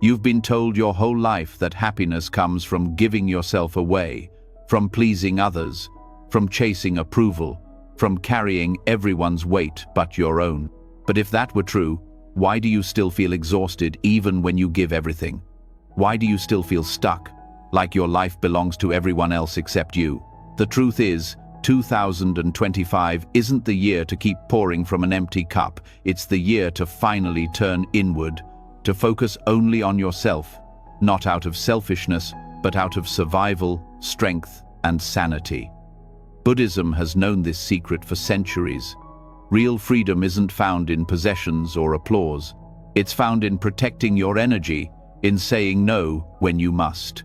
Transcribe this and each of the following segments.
You've been told your whole life that happiness comes from giving yourself away, from pleasing others, from chasing approval, from carrying everyone's weight but your own. But if that were true, why do you still feel exhausted even when you give everything? Why do you still feel stuck, like your life belongs to everyone else except you? The truth is, 2025 isn't the year to keep pouring from an empty cup. It's the year to finally turn inward, to focus only on yourself, not out of selfishness, but out of survival, strength, and sanity. Buddhism has known this secret for centuries. Real freedom isn't found in possessions or applause. It's found in protecting your energy, in saying no when you must,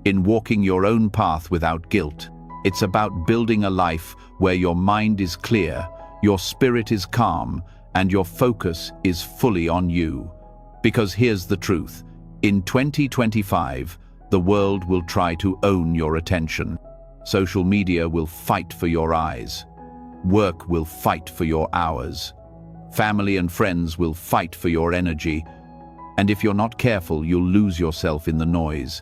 in walking your own path without guilt. It's about building a life where your mind is clear, your spirit is calm, and your focus is fully on you. Because here's the truth. In 2025, the world will try to own your attention. Social media will fight for your eyes. Work will fight for your hours. Family and friends will fight for your energy. And if you're not careful, you'll lose yourself in the noise.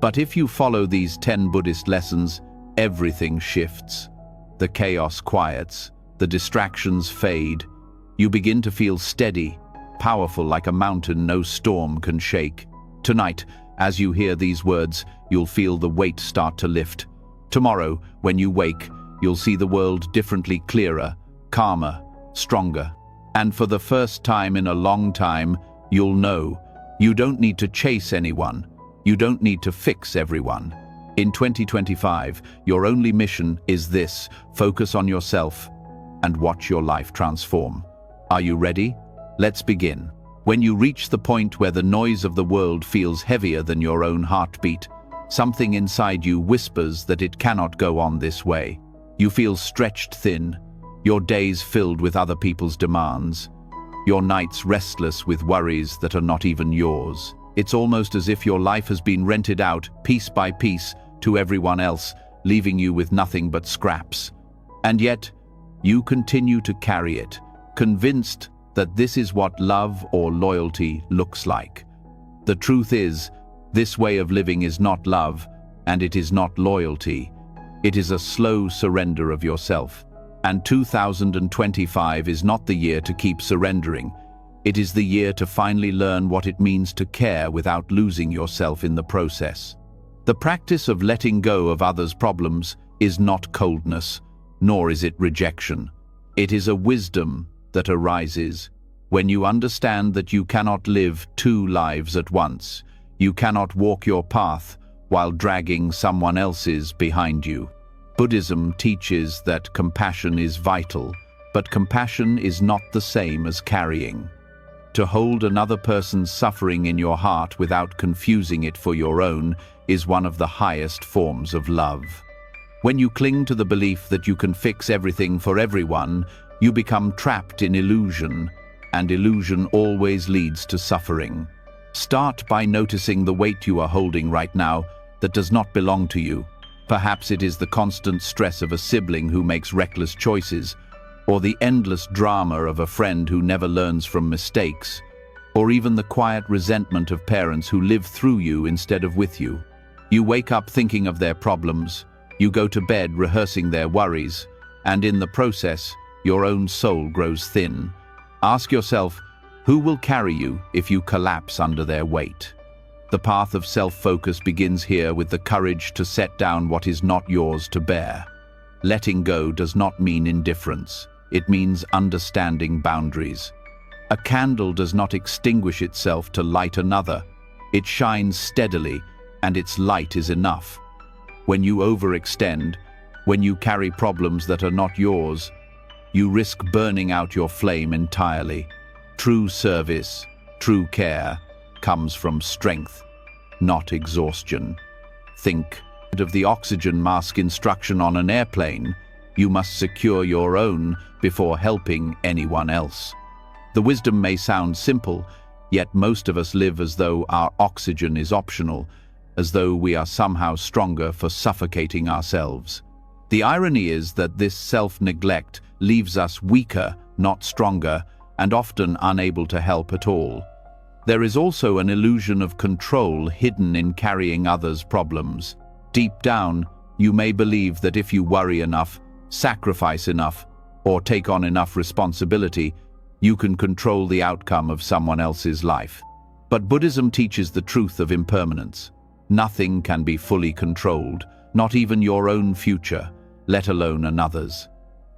But if you follow these 10 Buddhist lessons, everything shifts. The chaos quiets, the distractions fade. You begin to feel steady, powerful like a mountain no storm can shake. Tonight, as you hear these words, you'll feel the weight start to lift. Tomorrow, when you wake, you'll see the world differently, clearer, calmer, stronger. And for the first time in a long time, you'll know you don't need to chase anyone. You don't need to fix everyone. In 2025, your only mission is this: focus on yourself and watch your life transform. Are you ready? Let's begin. When you reach the point where the noise of the world feels heavier than your own heartbeat, something inside you whispers that it cannot go on this way. You feel stretched thin, your days filled with other people's demands, your nights restless with worries that are not even yours. It's almost as if your life has been rented out, piece by piece, to everyone else, leaving you with nothing but scraps. And yet, you continue to carry it, convinced that this is what love or loyalty looks like. The truth is, this way of living is not love, and it is not loyalty. It is a slow surrender of yourself. And 2025 is not the year to keep surrendering. It is the year to finally learn what it means to care without losing yourself in the process. The practice of letting go of others' problems is not coldness, nor is it rejection. It is a wisdom that arises when you understand that you cannot live two lives at once. You cannot walk your path while dragging someone else's behind you. Buddhism teaches that compassion is vital, but compassion is not the same as carrying. To hold another person's suffering in your heart without confusing it for your own is one of the highest forms of love. When you cling to the belief that you can fix everything for everyone, you become trapped in illusion, and illusion always leads to suffering. Start by noticing the weight you are holding right now that does not belong to you. Perhaps it is the constant stress of a sibling who makes reckless choices, or the endless drama of a friend who never learns from mistakes, or even the quiet resentment of parents who live through you instead of with you. You wake up thinking of their problems, you go to bed rehearsing their worries, and in the process, your own soul grows thin. Ask yourself, who will carry you if you collapse under their weight? The path of self-focus begins here with the courage to set down what is not yours to bear. Letting go does not mean indifference. It means understanding boundaries. A candle does not extinguish itself to light another. It shines steadily, and its light is enough. When you overextend, when you carry problems that are not yours, you risk burning out your flame entirely. True service, true care, comes from strength, not exhaustion. Think of the oxygen mask instruction on an airplane. You must secure your own before helping anyone else. The wisdom may sound simple, yet most of us live as though our oxygen is optional, as though we are somehow stronger for suffocating ourselves. The irony is that this self-neglect leaves us weaker, not stronger, and often unable to help at all. There is also an illusion of control hidden in carrying others' problems. Deep down, you may believe that if you worry enough, sacrifice enough, or take on enough responsibility, you can control the outcome of someone else's life. But Buddhism teaches the truth of impermanence. Nothing can be fully controlled, not even your own future, let alone another's.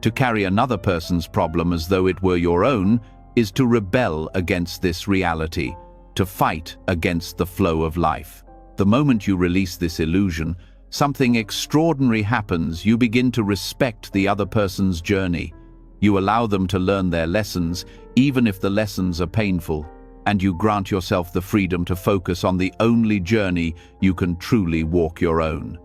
To carry another person's problem as though it were your own is to rebel against this reality, to fight against the flow of life. The moment you release this illusion, something extraordinary happens. You begin to respect the other person's journey. You allow them to learn their lessons, even if the lessons are painful, and you grant yourself the freedom to focus on the only journey you can truly walk your own.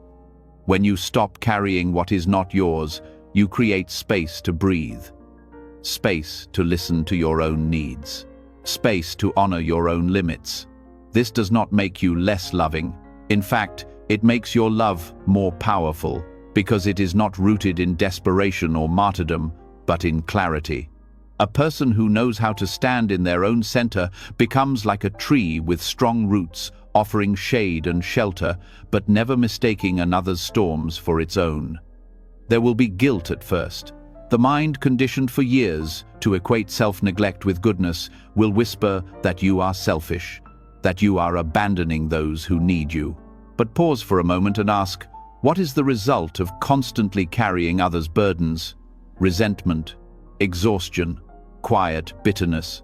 When you stop carrying what is not yours, you create space to breathe, space to listen to your own needs, space to honor your own limits. This does not make you less loving. In fact, it makes your love more powerful, because it is not rooted in desperation or martyrdom, but in clarity. A person who knows how to stand in their own center becomes like a tree with strong roots, offering shade and shelter, but never mistaking another's storms for its own. There will be guilt at first. The mind, conditioned for years to equate self-neglect with goodness, will whisper that you are selfish, that you are abandoning those who need you. But pause for a moment and ask, what is the result of constantly carrying others' burdens? Resentment, exhaustion, quiet bitterness.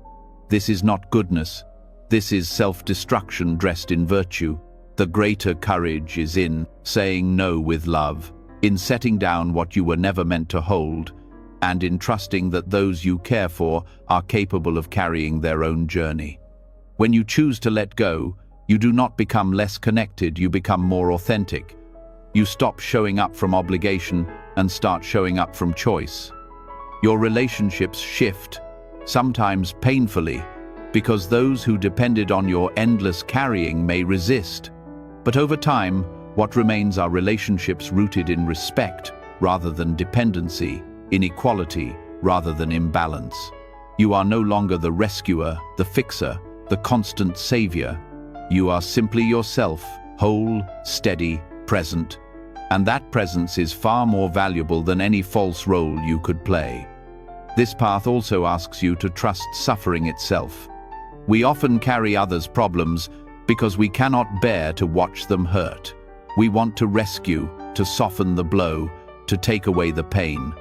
This is not goodness. This is self-destruction dressed in virtue. The greater courage is in saying no with love, in setting down what you were never meant to hold, and in trusting that those you care for are capable of carrying their own journey. When you choose to let go, you do not become less connected, you become more authentic. You stop showing up from obligation and start showing up from choice. Your relationships shift, sometimes painfully, because those who depended on your endless carrying may resist. But over time, what remains are relationships rooted in respect rather than dependency, in equality rather than imbalance. You are no longer the rescuer, the fixer, the constant savior. You are simply yourself, whole, steady, present. And that presence is far more valuable than any false role you could play. This path also asks you to trust suffering itself. We often carry others' problems because we cannot bear to watch them hurt. We want to rescue, to soften the blow, to take away the pain.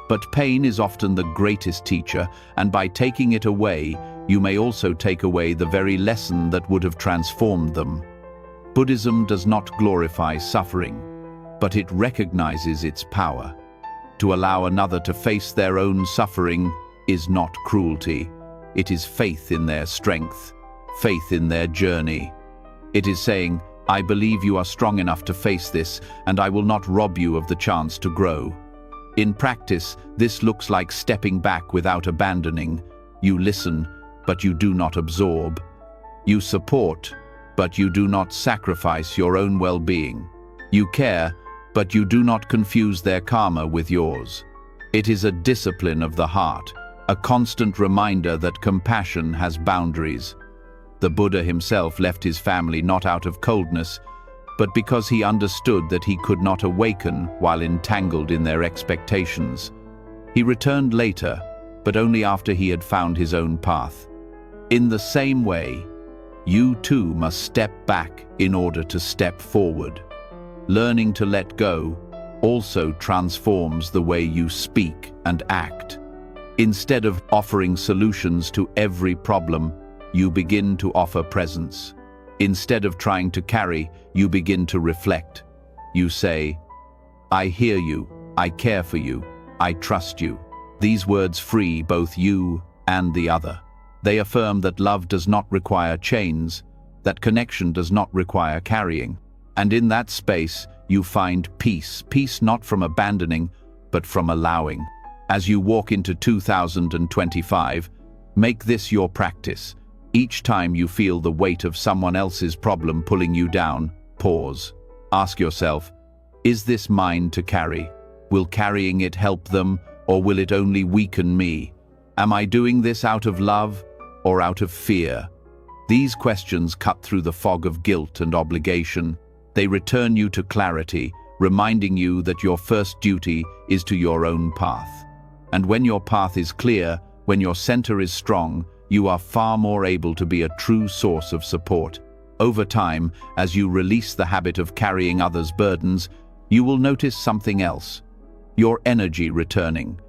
But pain is often the greatest teacher, and by taking it away, you may also take away the very lesson that would have transformed them. Buddhism does not glorify suffering, but it recognizes its power. To allow another to face their own suffering is not cruelty. It is faith in their strength, faith in their journey. It is saying, I believe you are strong enough to face this, and I will not rob you of the chance to grow. In practice, this looks like stepping back without abandoning. You listen, but you do not absorb. You support, but you do not sacrifice your own well-being. You care, but you do not confuse their karma with yours. It is a discipline of the heart, a constant reminder that compassion has boundaries. The Buddha himself left his family not out of coldness, but because he understood that he could not awaken while entangled in their expectations. He returned later, but only after he had found his own path. In the same way, you too must step back in order to step forward. Learning to let go also transforms the way you speak and act. Instead of offering solutions to every problem, you begin to offer presence. Instead of trying to carry, you begin to reflect. You say, I hear you, I care for you, I trust you. These words free both you and the other. They affirm that love does not require chains, that connection does not require carrying. And in that space, you find peace. Peace not from abandoning, but from allowing. As you walk into 2025, make this your practice. Each time you feel the weight of someone else's problem pulling you down, pause. Ask yourself, is this mine to carry? Will carrying it help them, or will it only weaken me? Am I doing this out of love or out of fear? These questions cut through the fog of guilt and obligation. They return you to clarity, reminding you that your first duty is to your own path. And when your path is clear, when your center is strong, you are far more able to be a true source of support. Over time, as you release the habit of carrying others' burdens, you will notice something else. Your energy returning.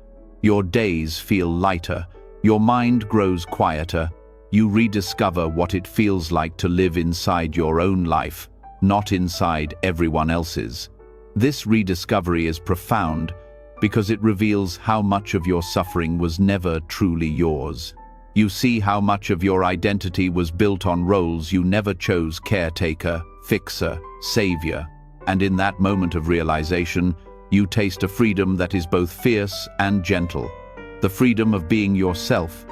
Your days feel lighter. Your mind grows quieter. You rediscover what it feels like to live inside your own life, not inside everyone else's. This rediscovery is profound because it reveals how much of your suffering was never truly yours. You see how much of your identity was built on roles you never chose: caretaker, fixer, savior. And in that moment of realization, you taste a freedom that is both fierce and gentle. The freedom of being yourself.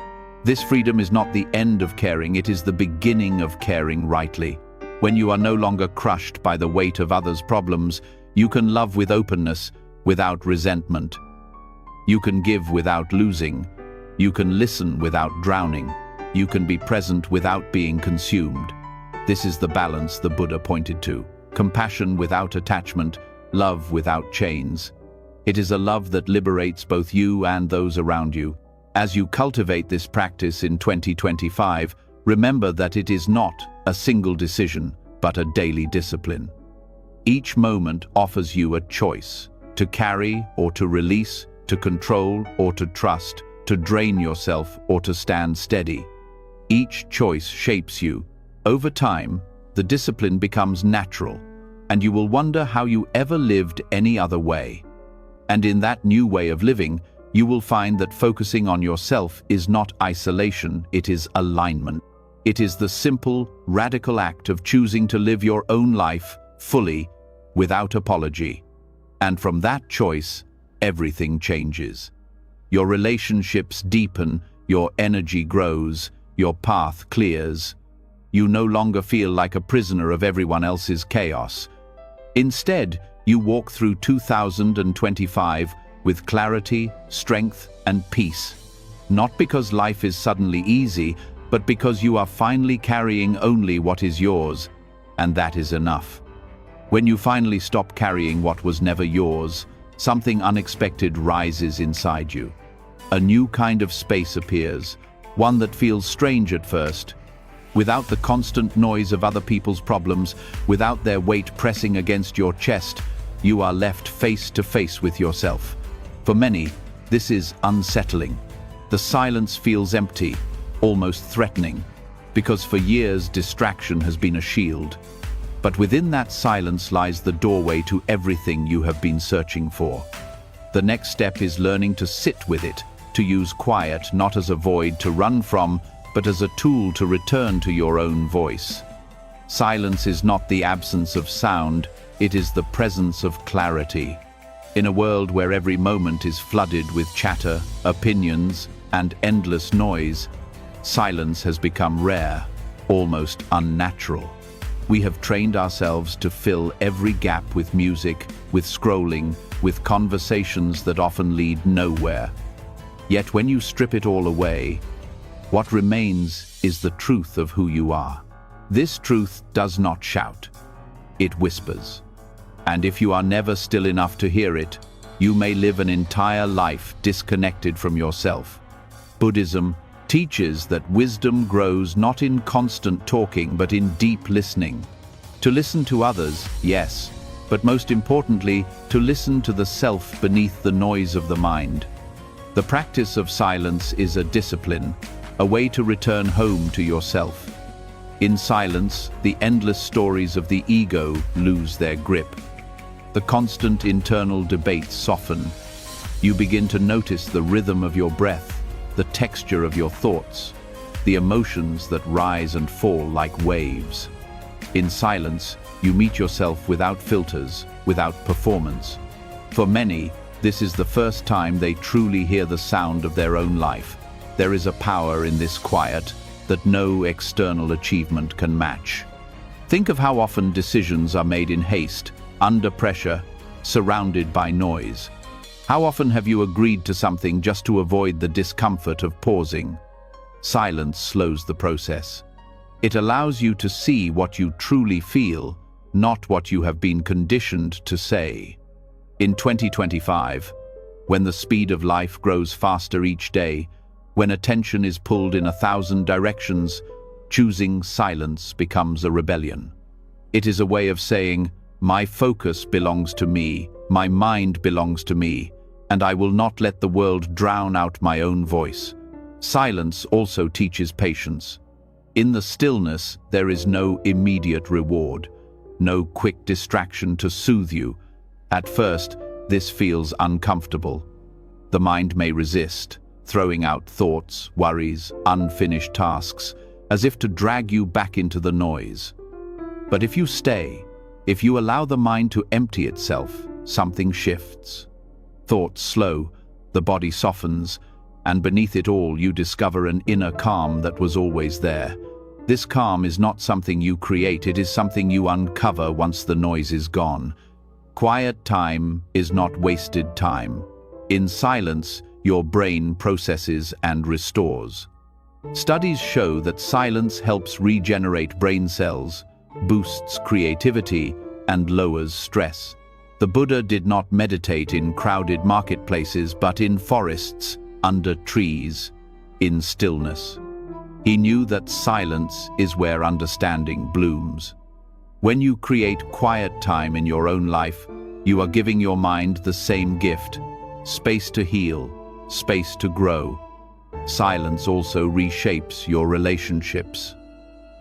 This freedom is not the end of caring, it is the beginning of caring rightly. When you are no longer crushed by the weight of others' problems, you can love with openness, without resentment. You can give without losing. You can listen without drowning. You can be present without being consumed. This is the balance the Buddha pointed to. Compassion without attachment, love without chains. It is a love that liberates both you and those around you. As you cultivate this practice in 2025, remember that it is not a single decision, but a daily discipline. Each moment offers you a choice: to carry or to release, to control or to trust, to drain yourself or to stand steady. Each choice shapes you. Over time, the discipline becomes natural, and you will wonder how you ever lived any other way. And in that new way of living, you will find that focusing on yourself is not isolation, it is alignment. It is the simple, radical act of choosing to live your own life fully, without apology. And from that choice, everything changes. Your relationships deepen, your energy grows, your path clears. You no longer feel like a prisoner of everyone else's chaos. Instead, you walk through 2025 with clarity, strength, and peace. Not because life is suddenly easy, but because you are finally carrying only what is yours, and that is enough. When you finally stop carrying what was never yours, something unexpected rises inside you. A new kind of space appears, one that feels strange at first. Without the constant noise of other people's problems, without their weight pressing against your chest, you are left face to face with yourself. For many, this is unsettling. The silence feels empty, almost threatening, because for years distraction has been a shield. But within that silence lies the doorway to everything you have been searching for. The next step is learning to sit with it, to use quiet not as a void to run from, but as a tool to return to your own voice. Silence is not the absence of sound, it is the presence of clarity. In a world where every moment is flooded with chatter, opinions, and endless noise, silence has become rare, almost unnatural. We have trained ourselves to fill every gap with music, with scrolling, with conversations that often lead nowhere. Yet when you strip it all away, what remains is the truth of who you are. This truth does not shout, it whispers. And if you are never still enough to hear it, you may live an entire life disconnected from yourself. Buddhism teaches that wisdom grows not in constant talking but in deep listening. To listen to others, yes, but most importantly, to listen to the self beneath the noise of the mind. The practice of silence is a discipline, a way to return home to yourself. In silence, the endless stories of the ego lose their grip. The constant internal debates soften. You begin to notice the rhythm of your breath, the texture of your thoughts, the emotions that rise and fall like waves. In silence, you meet yourself without filters, without performance. For many, this is the first time they truly hear the sound of their own life. There is a power in this quiet that no external achievement can match. Think of how often decisions are made in haste, under pressure, surrounded by noise. How often have you agreed to something just to avoid the discomfort of pausing? Silence slows the process. It allows you to see what you truly feel, not what you have been conditioned to say. In 2025, when the speed of life grows faster each day, when attention is pulled in 1,000 directions, choosing silence becomes a rebellion. It is a way of saying, my focus belongs to me, my mind belongs to me, and I will not let the world drown out my own voice. Silence also teaches patience. In the stillness, there is no immediate reward, no quick distraction to soothe you. At first, this feels uncomfortable. The mind may resist, throwing out thoughts, worries, unfinished tasks, as if to drag you back into the noise. But if you stay, if you allow the mind to empty itself, something shifts. Thoughts slow, the body softens, and beneath it all you discover an inner calm that was always there. This calm is not something you create, it is something you uncover once the noise is gone. Quiet time is not wasted time. In silence, your brain processes and restores. Studies show that silence helps regenerate brain cells, boosts creativity, and lowers stress. The Buddha did not meditate in crowded marketplaces, but in forests, under trees, in stillness. He knew that silence is where understanding blooms. When you create quiet time in your own life, you are giving your mind the same gift: space to heal, space to grow. Silence also reshapes your relationships.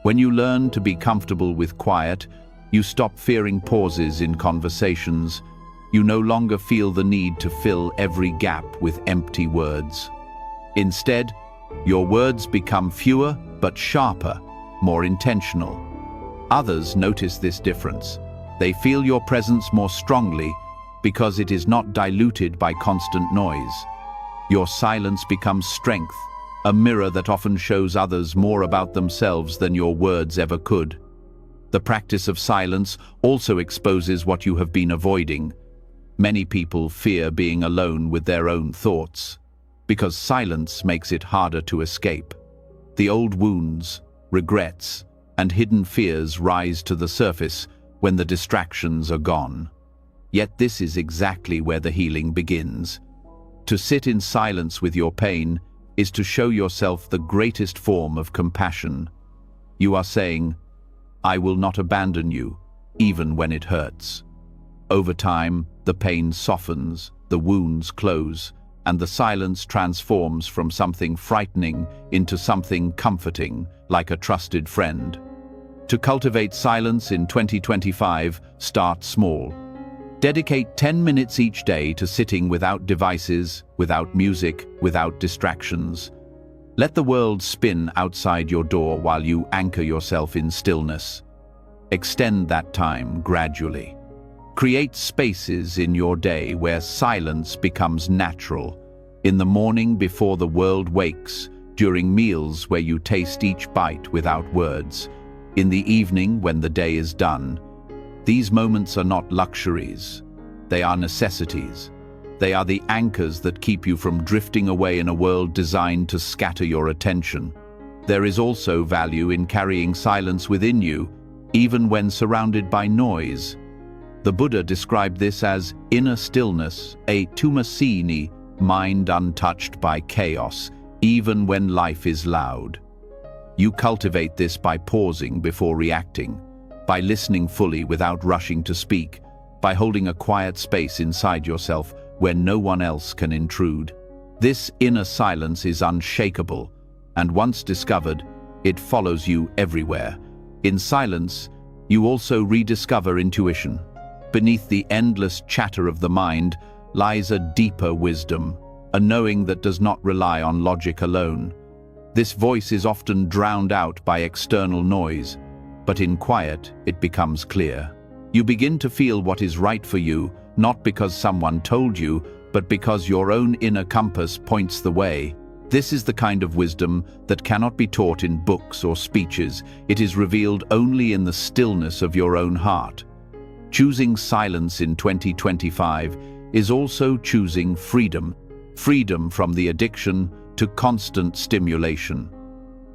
When you learn to be comfortable with quiet, you stop fearing pauses in conversations. You no longer feel the need to fill every gap with empty words. Instead, your words become fewer but sharper, more intentional. Others notice this difference. They feel your presence more strongly because it is not diluted by constant noise. Your silence becomes strength, a mirror that often shows others more about themselves than your words ever could. The practice of silence also exposes what you have been avoiding. Many people fear being alone with their own thoughts, because silence makes it harder to escape. The old wounds, regrets, and hidden fears rise to the surface when the distractions are gone. Yet this is exactly where the healing begins. To sit in silence with your pain is to show yourself the greatest form of compassion. You are saying, I will not abandon you, even when it hurts. Over time, the pain softens, the wounds close, and the silence transforms from something frightening into something comforting, like a trusted friend. To cultivate silence in 2025, start small. Dedicate 10 minutes each day to sitting without devices, without music, without distractions. Let the world spin outside your door while you anchor yourself in stillness. Extend that time gradually. Create spaces in your day where silence becomes natural. In the morning before the world wakes, during meals where you taste each bite without words, in the evening when the day is done. These moments are not luxuries. They are necessities. They are the anchors that keep you from drifting away in a world designed to scatter your attention. There is also value in carrying silence within you, even when surrounded by noise. The Buddha described this as inner stillness, a tumasini, mind untouched by chaos, even when life is loud. You cultivate this by pausing before reacting, by listening fully without rushing to speak, by holding a quiet space inside yourself where no one else can intrude. This inner silence is unshakable, and once discovered, it follows you everywhere. In silence, you also rediscover intuition. Beneath the endless chatter of the mind lies a deeper wisdom, a knowing that does not rely on logic alone. This voice is often drowned out by external noise, but in quiet, it becomes clear. You begin to feel what is right for you, not because someone told you, but because your own inner compass points the way. This is the kind of wisdom that cannot be taught in books or speeches. It is revealed only in the stillness of your own heart. Choosing silence in 2025 is also choosing freedom. Freedom from the addiction to constant stimulation.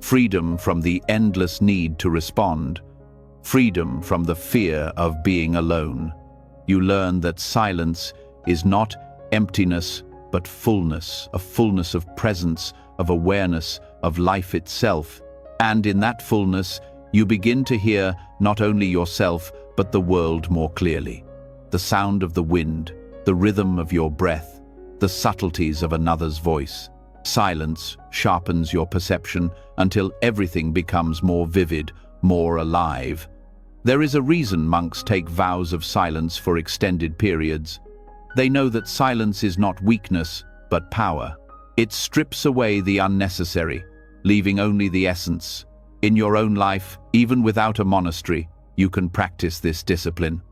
Freedom from the endless need to respond. Freedom from the fear of being alone. You learn that silence is not emptiness, but fullness, a fullness of presence, of awareness, of life itself. And in that fullness, you begin to hear not only yourself, but the world more clearly. The sound of the wind, the rhythm of your breath, the subtleties of another's voice. Silence sharpens your perception until everything becomes more vivid, more alive. There is a reason monks take vows of silence for extended periods. They know that silence is not weakness, but power. It strips away the unnecessary, leaving only the essence. In your own life, even without a monastery, you can practice this discipline.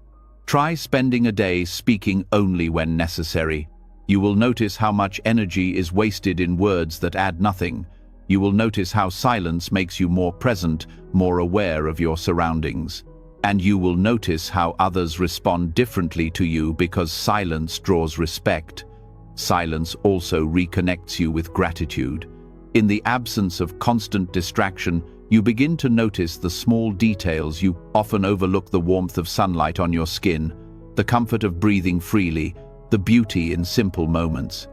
Try spending a day speaking only when necessary. You will notice how much energy is wasted in words that add nothing. You will notice how silence makes you more present, more aware of your surroundings. And you will notice how others respond differently to you because silence draws respect. Silence also reconnects you with gratitude. In the absence of constant distraction, you begin to notice the small details. You often overlook the warmth of sunlight on your skin, the comfort of breathing freely, the beauty in simple moments.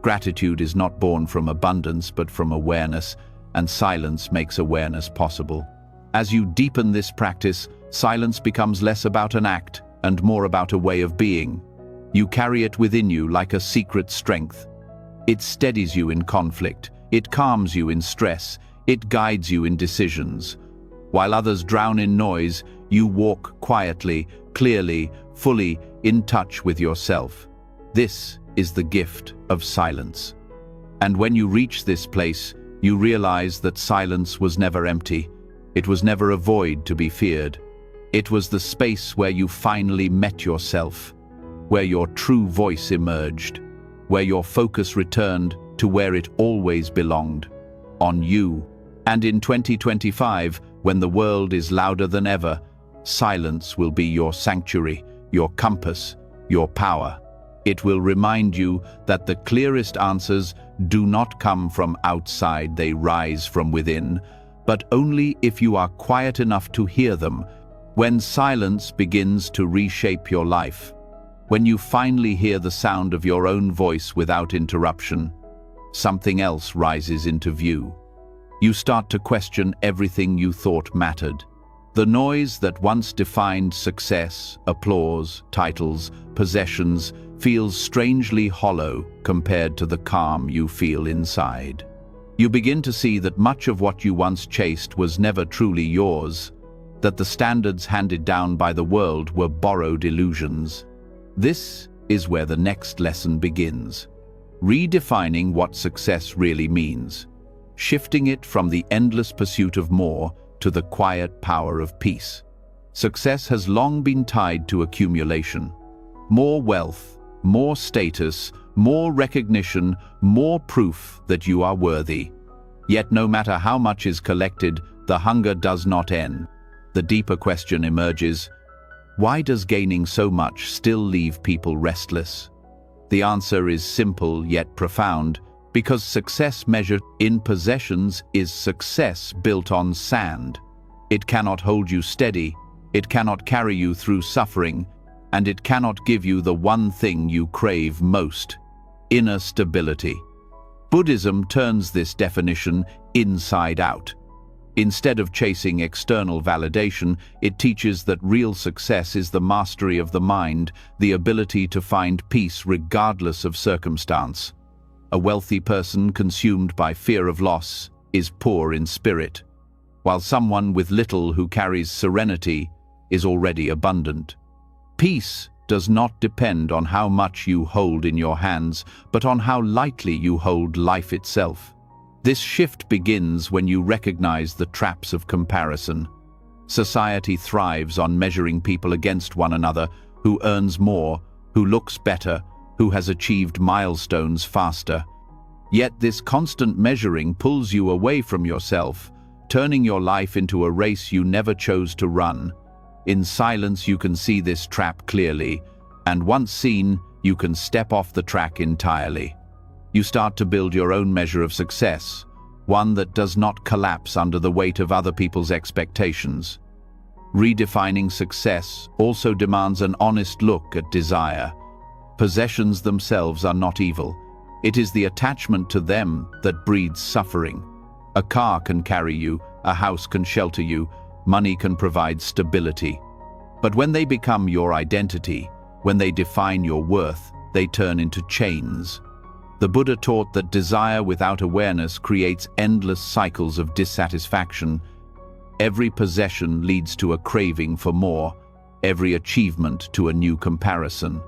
Gratitude is not born from abundance but from awareness, and silence makes awareness possible. As you deepen this practice, silence becomes less about an act and more about a way of being. You carry it within you like a secret strength. It steadies you in conflict, it calms you in stress, it guides you in decisions. While others drown in noise, you walk quietly, clearly, fully in touch with yourself. This is the gift of silence. And when you reach this place, you realize that silence was never empty. It was never a void to be feared. It was the space where you finally met yourself, where your true voice emerged, where your focus returned to where it always belonged, on you. And in 2025, when the world is louder than ever, silence will be your sanctuary, your compass, your power. It will remind you that the clearest answers do not come from outside, they rise from within, but only if you are quiet enough to hear them. When silence begins to reshape your life, when you finally hear the sound of your own voice without interruption, something else rises into view. You start to question everything you thought mattered. The noise that once defined success, applause, titles, possessions, feels strangely hollow compared to the calm you feel inside. You begin to see that much of what you once chased was never truly yours, that the standards handed down by the world were borrowed illusions. This is where the next lesson begins, redefining what success really means, shifting it from the endless pursuit of more to the quiet power of peace. Success has long been tied to accumulation. More wealth, more status, more recognition, more proof that you are worthy. Yet no matter how much is collected, the hunger does not end. The deeper question emerges: why does gaining so much still leave people restless? The answer is simple yet profound, because success measured in possessions is success built on sand. It cannot hold you steady, it cannot carry you through suffering, and it cannot give you the one thing you crave most: inner stability. Buddhism turns this definition inside out. Instead of chasing external validation, it teaches that real success is the mastery of the mind, the ability to find peace regardless of circumstance. A wealthy person consumed by fear of loss is poor in spirit, while someone with little who carries serenity is already abundant. Peace does not depend on how much you hold in your hands, but on how lightly you hold life itself. This shift begins when you recognize the traps of comparison. Society thrives on measuring people against one another: who earns more, who looks better, who has achieved milestones faster. Yet this constant measuring pulls you away from yourself, turning your life into a race you never chose to run. In silence you can see this trap clearly, and once seen, you can step off the track entirely. You start to build your own measure of success, one that does not collapse under the weight of other people's expectations. Redefining success also demands an honest look at desire. Possessions themselves are not evil. It is the attachment to them that breeds suffering. A car can carry you, a house can shelter you, money can provide stability. But when they become your identity, when they define your worth, they turn into chains. The Buddha taught that desire without awareness creates endless cycles of dissatisfaction. Every possession leads to a craving for more, every achievement to a new comparison.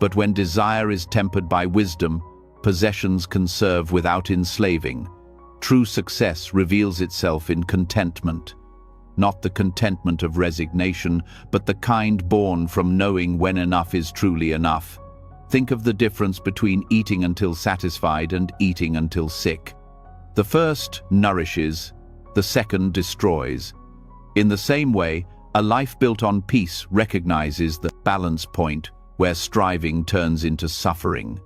But when desire is tempered by wisdom, possessions can serve without enslaving. True success reveals itself in contentment. Not the contentment of resignation, but the kind born from knowing when enough is truly enough. Think of the difference between eating until satisfied and eating until sick. The first nourishes, the second destroys. In the same way, a life built on peace recognizes the balance point where striving turns into suffering.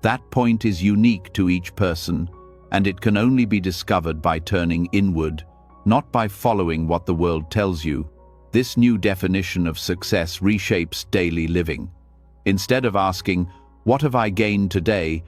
That point is unique to each person, and it can only be discovered by turning inward, not by following what the world tells you. This new definition of success reshapes daily living. Instead of asking, "What have I gained today?"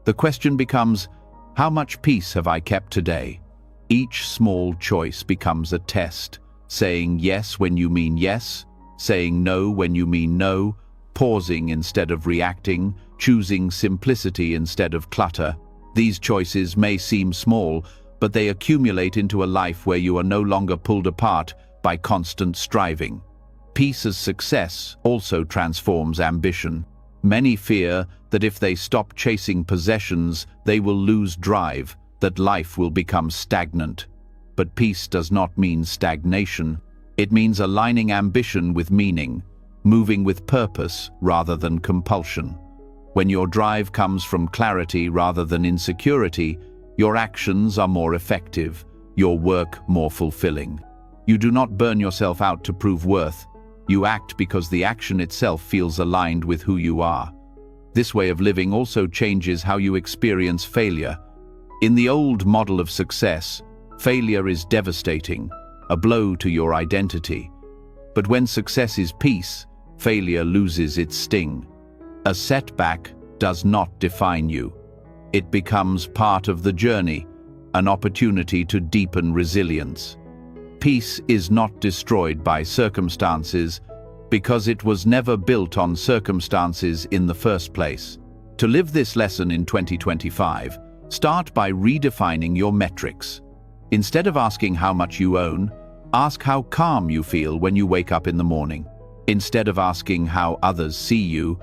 the question becomes, "How much peace have I kept today?" Each small choice becomes a test, saying yes when you mean yes, saying no when you mean no, pausing instead of reacting, choosing simplicity instead of clutter. These choices may seem small, but they accumulate into a life where you are no longer pulled apart by constant striving. Peace as success also transforms ambition. Many fear that if they stop chasing possessions, they will lose drive, that life will become stagnant. But peace does not mean stagnation. It means aligning ambition with meaning, moving with purpose rather than compulsion. When your drive comes from clarity rather than insecurity, your actions are more effective, your work more fulfilling. You do not burn yourself out to prove worth. You act because the action itself feels aligned with who you are. This way of living also changes how you experience failure. In the old model of success, failure is devastating, a blow to your identity. But when success is peace, failure loses its sting. A setback does not define you. It becomes part of the journey, an opportunity to deepen resilience. Peace is not destroyed by circumstances because it was never built on circumstances in the first place. To live this lesson in 2025, start by redefining your metrics. Instead of asking how much you own, ask how calm you feel when you wake up in the morning. Instead of asking how others see you,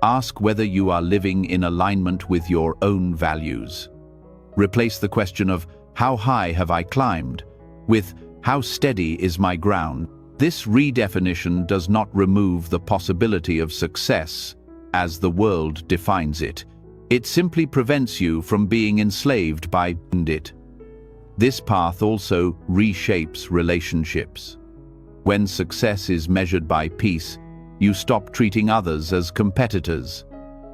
ask whether you are living in alignment with your own values. Replace the question of "How high have I climbed?" with "How steady is my ground?" This redefinition does not remove the possibility of success as the world defines it. It simply prevents you from being enslaved by it. This path also reshapes relationships. When success is measured by peace, you stop treating others as competitors.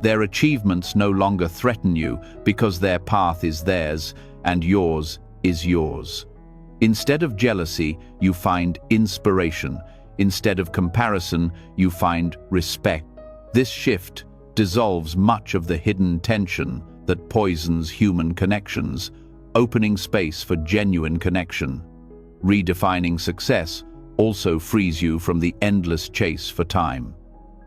Their achievements no longer threaten you because their path is theirs and yours is yours. Instead of jealousy, you find inspiration. Instead of comparison, you find respect. This shift dissolves much of the hidden tension that poisons human connections, opening space for genuine connection. Redefining success also frees you from the endless chase for time.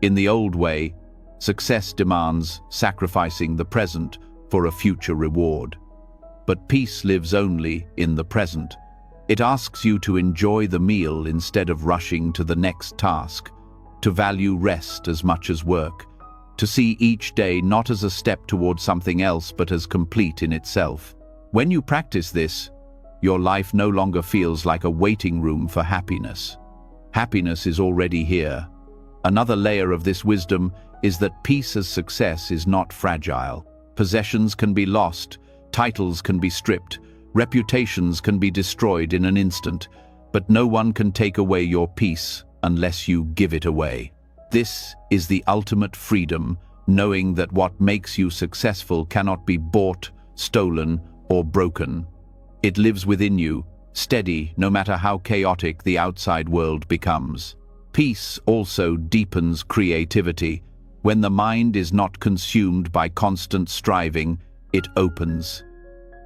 In the old way, success demands sacrificing the present for a future reward. But peace lives only in the present. It asks you to enjoy the meal instead of rushing to the next task, to value rest as much as work, to see each day not as a step toward something else but as complete in itself. When you practice this, your life no longer feels like a waiting room for happiness. Happiness is already here. Another layer of this wisdom is that peace as success is not fragile. Possessions can be lost, titles can be stripped, reputations can be destroyed in an instant, but no one can take away your peace unless you give it away. This is the ultimate freedom, knowing that what makes you successful cannot be bought, stolen, or broken. It lives within you, steady no matter how chaotic the outside world becomes. Peace also deepens creativity. When the mind is not consumed by constant striving, it opens.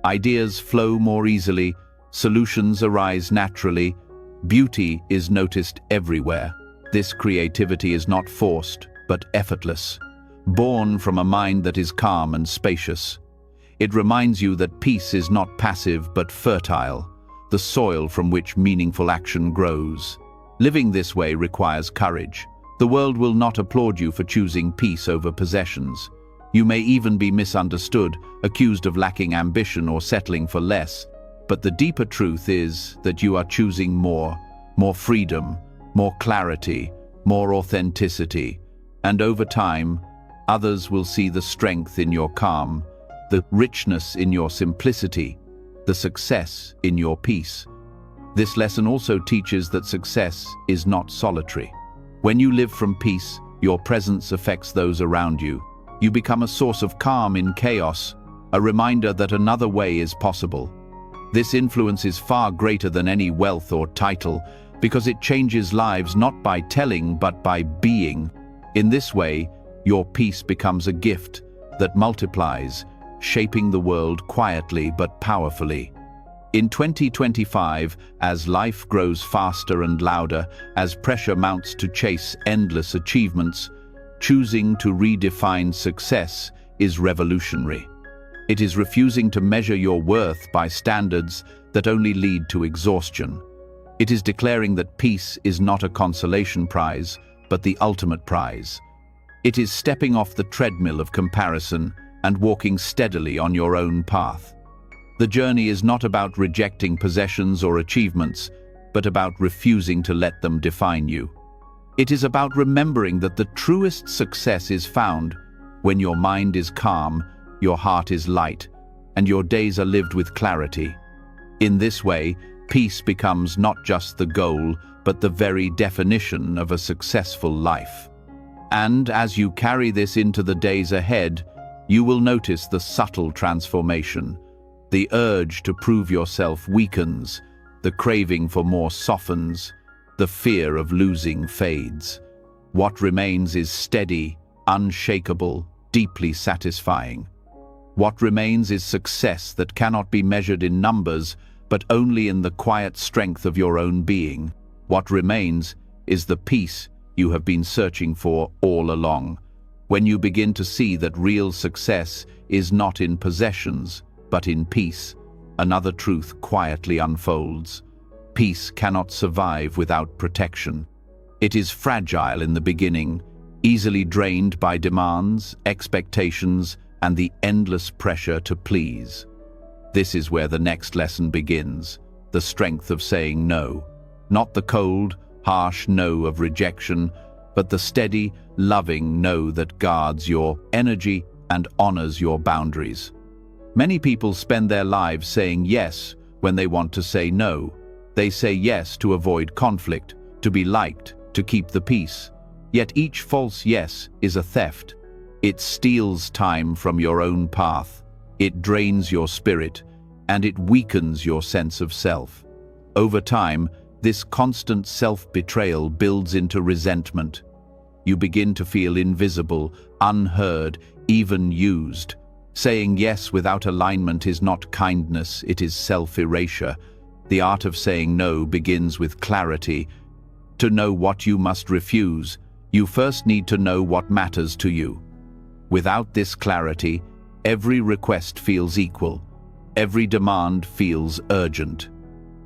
Ideas flow more easily, solutions arise naturally, beauty is noticed everywhere. This creativity is not forced, but effortless, born from a mind that is calm and spacious. It reminds you that peace is not passive but fertile, the soil from which meaningful action grows. Living this way requires courage. The world will not applaud you for choosing peace over possessions. You may even be misunderstood, accused of lacking ambition or settling for less. But the deeper truth is that you are choosing more freedom, more clarity, more authenticity. And over time, others will see the strength in your calm, the richness in your simplicity, the success in your peace. This lesson also teaches that success is not solitary. When you live from peace, your presence affects those around you. You become a source of calm in chaos, a reminder that another way is possible. This influence is far greater than any wealth or title, because it changes lives not by telling but by being. In this way, your peace becomes a gift that multiplies, shaping the world quietly but powerfully. In 2025, as life grows faster and louder, as pressure mounts to chase endless achievements, choosing to redefine success is revolutionary. It is refusing to measure your worth by standards that only lead to exhaustion. It is declaring that peace is not a consolation prize, but the ultimate prize. It is stepping off the treadmill of comparison and walking steadily on your own path. The journey is not about rejecting possessions or achievements, but about refusing to let them define you. It is about remembering that the truest success is found when your mind is calm, your heart is light, and your days are lived with clarity. In this way, peace becomes not just the goal, but the very definition of a successful life. And as you carry this into the days ahead, you will notice the subtle transformation. The urge to prove yourself weakens, the craving for more softens, the fear of losing fades. What remains is steady, unshakable, deeply satisfying. What remains is success that cannot be measured in numbers, but only in the quiet strength of your own being. What remains is the peace you have been searching for all along. When you begin to see that real success is not in possessions, but in peace, another truth quietly unfolds. Peace cannot survive without protection. It is fragile in the beginning, easily drained by demands, expectations, and the endless pressure to please. This is where the next lesson begins, the strength of saying no. Not the cold, harsh no of rejection, but the steady, loving no that guards your energy and honors your boundaries. Many people spend their lives saying yes when they want to say no. They say yes to avoid conflict, to be liked, to keep the peace. Yet each false yes is a theft. It steals time from your own path. It drains your spirit, and it weakens your sense of self. Over time, this constant self-betrayal builds into resentment. You begin to feel invisible, unheard, even used. Saying yes without alignment is not kindness, it is self-erasure. The art of saying no begins with clarity. To know what you must refuse, you first need to know what matters to you. Without this clarity, every request feels equal. Every demand feels urgent.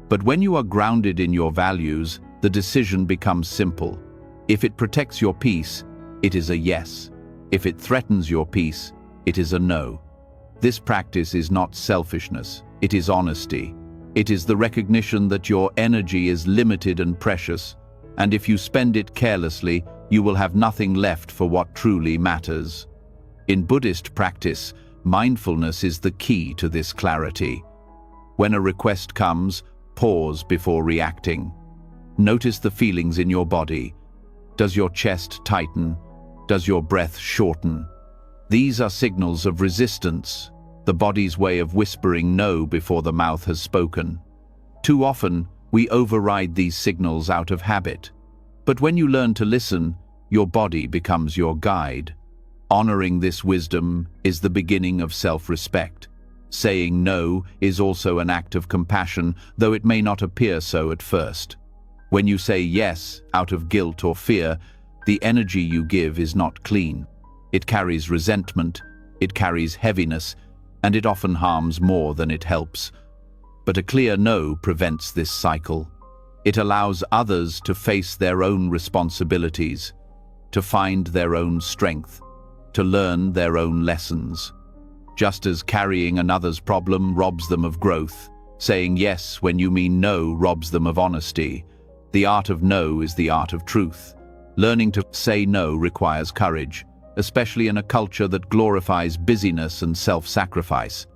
But when you are grounded in your values, the decision becomes simple. If it protects your peace, it is a yes. If it threatens your peace, it is a no. This practice is not selfishness, it is honesty. It is the recognition that your energy is limited and precious, and if you spend it carelessly, you will have nothing left for what truly matters. In Buddhist practice, mindfulness is the key to this clarity. When a request comes, pause before reacting. Notice the feelings in your body. Does your chest tighten? Does your breath shorten? These are signals of resistance, the body's way of whispering no before the mouth has spoken. Too often, we override these signals out of habit. But when you learn to listen, your body becomes your guide. Honoring this wisdom is the beginning of self-respect. Saying no is also an act of compassion, though it may not appear so at first. When you say yes out of guilt or fear, the energy you give is not clean. It carries resentment, it carries heaviness, and it often harms more than it helps. But a clear no prevents this cycle. It allows others to face their own responsibilities, to find their own strength, to learn their own lessons. Just as carrying another's problem robs them of growth, saying yes when you mean no robs them of honesty. The art of no is the art of truth. Learning to say no requires courage, especially in a culture that glorifies busyness and self-sacrifice.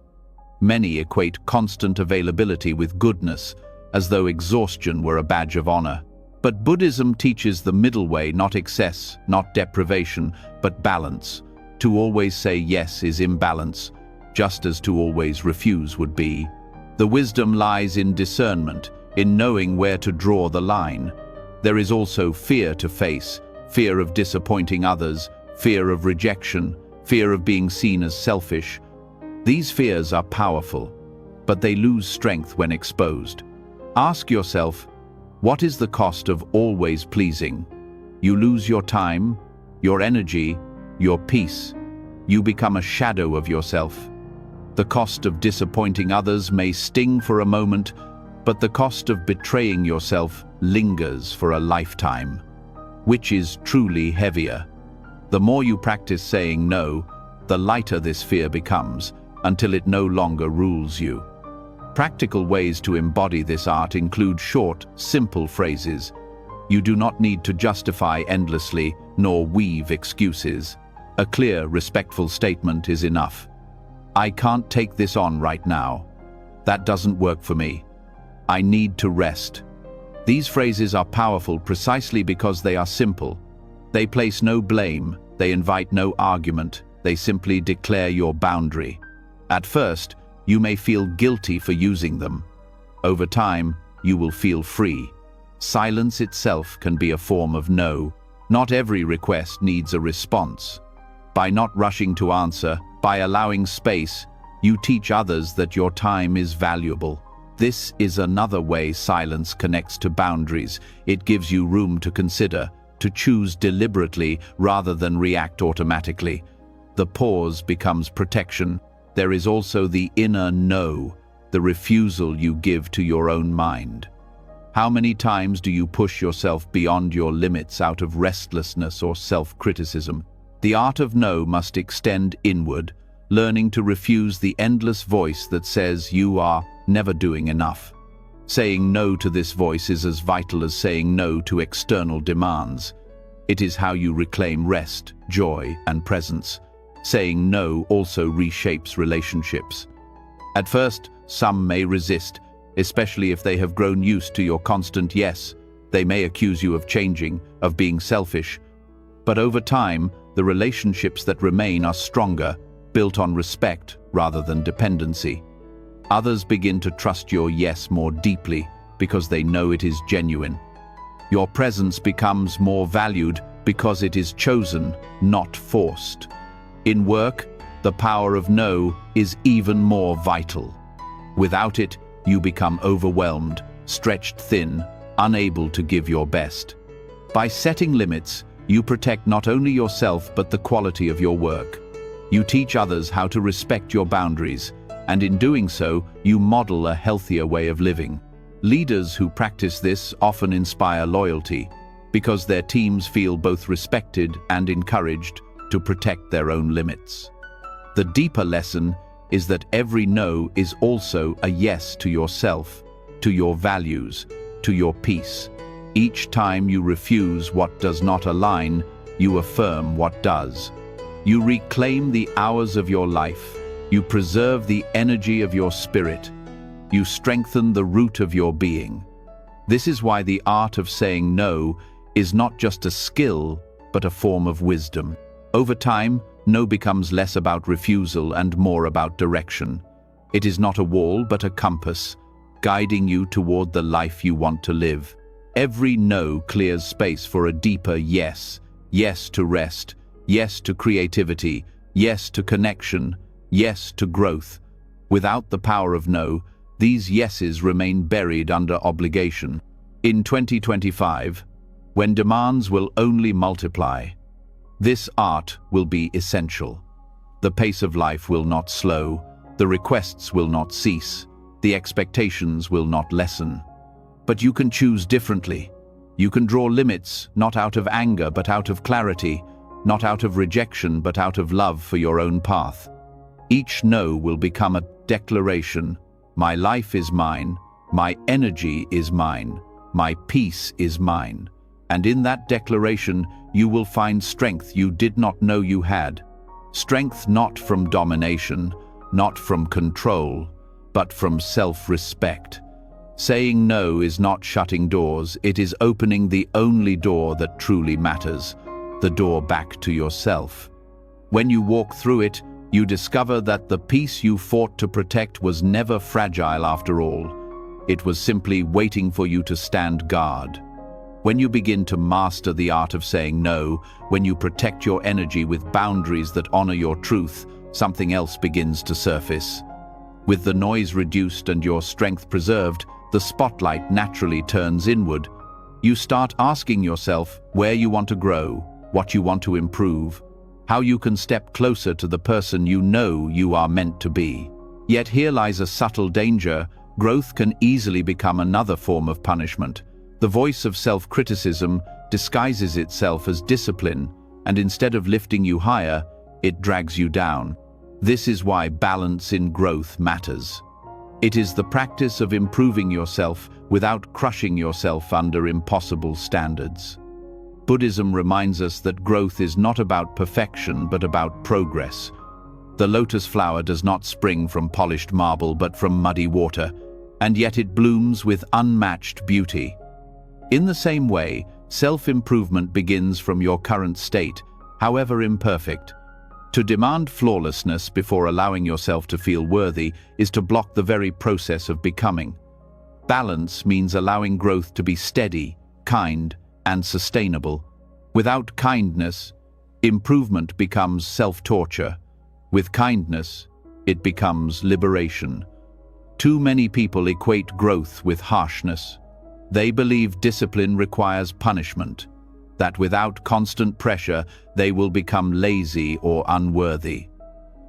Many equate constant availability with goodness, as though exhaustion were a badge of honor. But Buddhism teaches the middle way, not excess, not deprivation, but balance. To always say yes is imbalance, just as to always refuse would be. The wisdom lies in discernment, in knowing where to draw the line. There is also fear to face, fear of disappointing others, fear of rejection, fear of being seen as selfish. These fears are powerful, but they lose strength when exposed. Ask yourself, what is the cost of always pleasing? You lose your time, your energy, your peace. You become a shadow of yourself. The cost of disappointing others may sting for a moment, but the cost of betraying yourself lingers for a lifetime. Which is truly heavier? The more you practice saying no, the lighter this fear becomes, until it no longer rules you. Practical ways to embody this art include short, simple phrases. You do not need to justify endlessly, nor weave excuses. A clear, respectful statement is enough. I can't take this on right now. That doesn't work for me. I need to rest. These phrases are powerful precisely because they are simple. They place no blame, they invite no argument, they simply declare your boundary. At first, you may feel guilty for using them. Over time, you will feel free. Silence itself can be a form of no. Not every request needs a response. By not rushing to answer, by allowing space, you teach others that your time is valuable. This is another way silence connects to boundaries. It gives you room to consider, to choose deliberately rather than react automatically. The pause becomes protection. There is also the inner no, the refusal you give to your own mind. How many times do you push yourself beyond your limits out of restlessness or self-criticism? The art of no must extend inward, learning to refuse the endless voice that says you are never doing enough. Saying no to this voice is as vital as saying no to external demands. It is how you reclaim rest, joy, and presence. Saying no also reshapes relationships. At first, some may resist, especially if they have grown used to your constant yes. They may accuse you of changing, of being selfish. But over time, the relationships that remain are stronger, built on respect rather than dependency. Others begin to trust your yes more deeply because they know it is genuine. Your presence becomes more valued because it is chosen, not forced. In work, the power of no is even more vital. Without it, you become overwhelmed, stretched thin, unable to give your best. By setting limits, you protect not only yourself but the quality of your work. You teach others how to respect your boundaries, and in doing so, you model a healthier way of living. Leaders who practice this often inspire loyalty, because their teams feel both respected and encouraged to protect their own limits. The deeper lesson is that every no is also a yes to yourself, to your values, to your peace. Each time you refuse what does not align, you affirm what does. You reclaim the hours of your life. You preserve the energy of your spirit. You strengthen the root of your being. This is why the art of saying no is not just a skill, but a form of wisdom. Over time, no becomes less about refusal and more about direction. It is not a wall but a compass, guiding you toward the life you want to live. Every no clears space for a deeper yes. Yes to rest, yes to creativity, yes to connection, yes to growth. Without the power of no, these yeses remain buried under obligation. In 2025, when demands will only multiply, this art will be essential. The pace of life will not slow, the requests will not cease, the expectations will not lessen. But you can choose differently. You can draw limits, not out of anger but out of clarity, not out of rejection but out of love for your own path. Each no will become a declaration. My life is mine, my energy is mine, my peace is mine. And in that declaration, you will find strength you did not know you had. Strength not from domination, not from control, but from self-respect. Saying no is not shutting doors, it is opening the only door that truly matters, the door back to yourself. When you walk through it, you discover that the peace you fought to protect was never fragile after all. It was simply waiting for you to stand guard. When you begin to master the art of saying no, when you protect your energy with boundaries that honor your truth, something else begins to surface. With the noise reduced and your strength preserved, the spotlight naturally turns inward. You start asking yourself where you want to grow, what you want to improve, how you can step closer to the person you know you are meant to be. Yet here lies a subtle danger. Growth can easily become another form of punishment. The voice of self-criticism disguises itself as discipline, and instead of lifting you higher, it drags you down. This is why balance in growth matters. It is the practice of improving yourself without crushing yourself under impossible standards. Buddhism reminds us that growth is not about perfection but about progress. The lotus flower does not spring from polished marble but from muddy water, and yet it blooms with unmatched beauty. In the same way, self-improvement begins from your current state, however imperfect. To demand flawlessness before allowing yourself to feel worthy is to block the very process of becoming. Balance means allowing growth to be steady, kind, and sustainable. Without kindness, improvement becomes self-torture. With kindness, it becomes liberation. Too many people equate growth with harshness. They believe discipline requires punishment, that without constant pressure, they will become lazy or unworthy.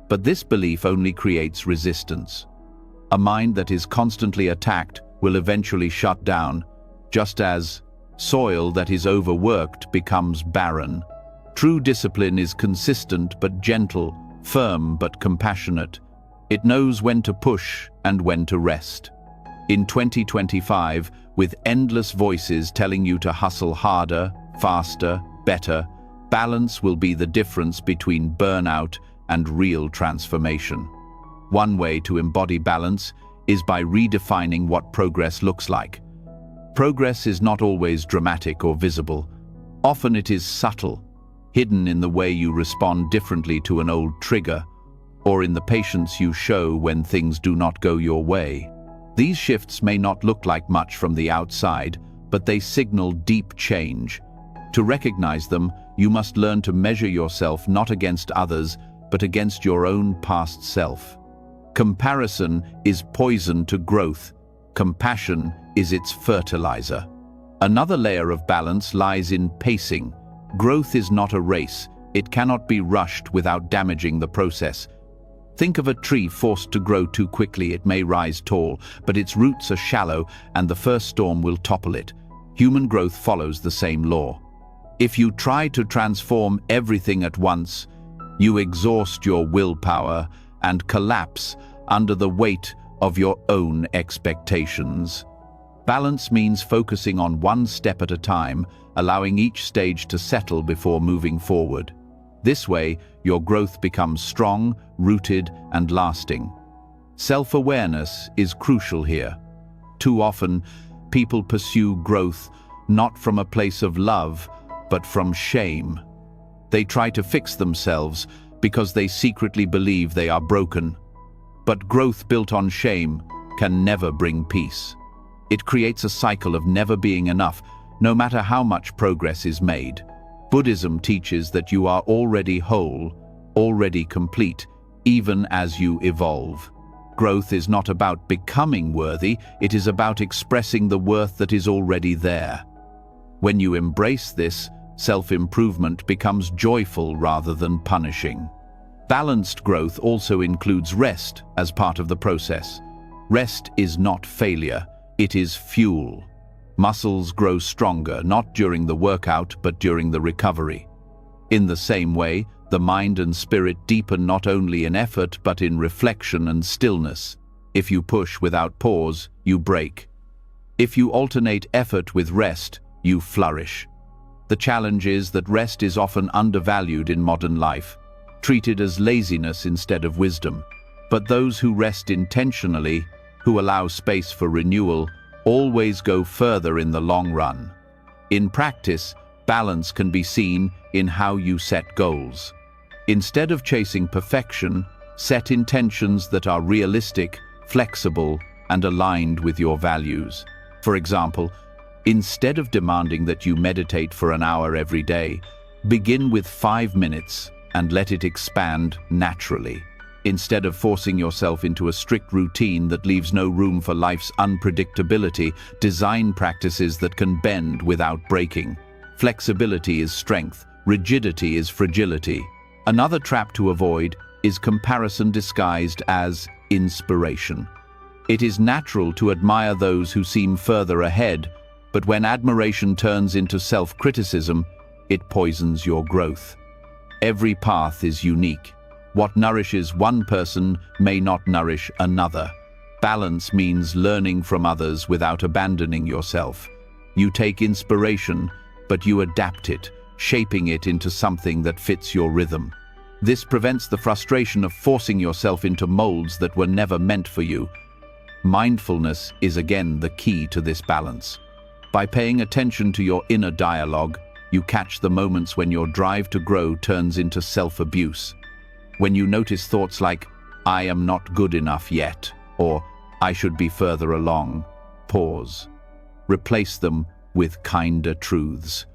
But this belief only creates resistance. A mind that is constantly attacked will eventually shut down, just as soil that is overworked becomes barren. True discipline is consistent but gentle, firm but compassionate. It knows when to push and when to rest. In 2025, with endless voices telling you to hustle harder, faster, better, balance will be the difference between burnout and real transformation. One way to embody balance is by redefining what progress looks like. Progress is not always dramatic or visible. Often it is subtle, hidden in the way you respond differently to an old trigger, or in the patience you show when things do not go your way. These shifts may not look like much from the outside, but they signal deep change. To recognize them, you must learn to measure yourself not against others, but against your own past self. Comparison is poison to growth. Compassion is its fertilizer. Another layer of balance lies in pacing. Growth is not a race. It cannot be rushed without damaging the process. Think of a tree forced to grow too quickly. It may rise tall, but its roots are shallow and the first storm will topple it. Human growth follows the same law. If you try to transform everything at once, you exhaust your willpower and collapse under the weight of your own expectations. Balance means focusing on one step at a time, allowing each stage to settle before moving forward. This way, your growth becomes strong, rooted, and lasting. Self-awareness is crucial here. Too often, people pursue growth not from a place of love, but from shame. They try to fix themselves, because they secretly believe they are broken. But growth built on shame can never bring peace. It creates a cycle of never being enough, no matter how much progress is made. Buddhism teaches that you are already whole, already complete, even as you evolve. Growth is not about becoming worthy, it is about expressing the worth that is already there. When you embrace this, self-improvement becomes joyful rather than punishing. Balanced growth also includes rest as part of the process. Rest is not failure, it is fuel. Muscles grow stronger, not during the workout, but during the recovery. In the same way, the mind and spirit deepen not only in effort, but in reflection and stillness. If you push without pause, you break. If you alternate effort with rest, you flourish. The challenge is that rest is often undervalued in modern life, treated as laziness instead of wisdom. But those who rest intentionally, who allow space for renewal, always go further in the long run. In practice, balance can be seen in how you set goals. Instead of chasing perfection, set intentions that are realistic, flexible, and aligned with your values. For example, instead of demanding that you meditate for an hour every day, begin with 5 minutes and let it expand naturally. Instead of forcing yourself into a strict routine that leaves no room for life's unpredictability, design practices that can bend without breaking. Flexibility is strength, rigidity is fragility. Another trap to avoid is comparison disguised as inspiration. It is natural to admire those who seem further ahead, but when admiration turns into self-criticism, it poisons your growth. Every path is unique. What nourishes one person may not nourish another. Balance means learning from others without abandoning yourself. You take inspiration, but you adapt it, shaping it into something that fits your rhythm. This prevents the frustration of forcing yourself into molds that were never meant for you. Mindfulness is again the key to this balance. By paying attention to your inner dialogue, you catch the moments when your drive to grow turns into self-abuse. When you notice thoughts like, "I am not good enough yet," or "I should be further along," pause. Replace them with kinder truths.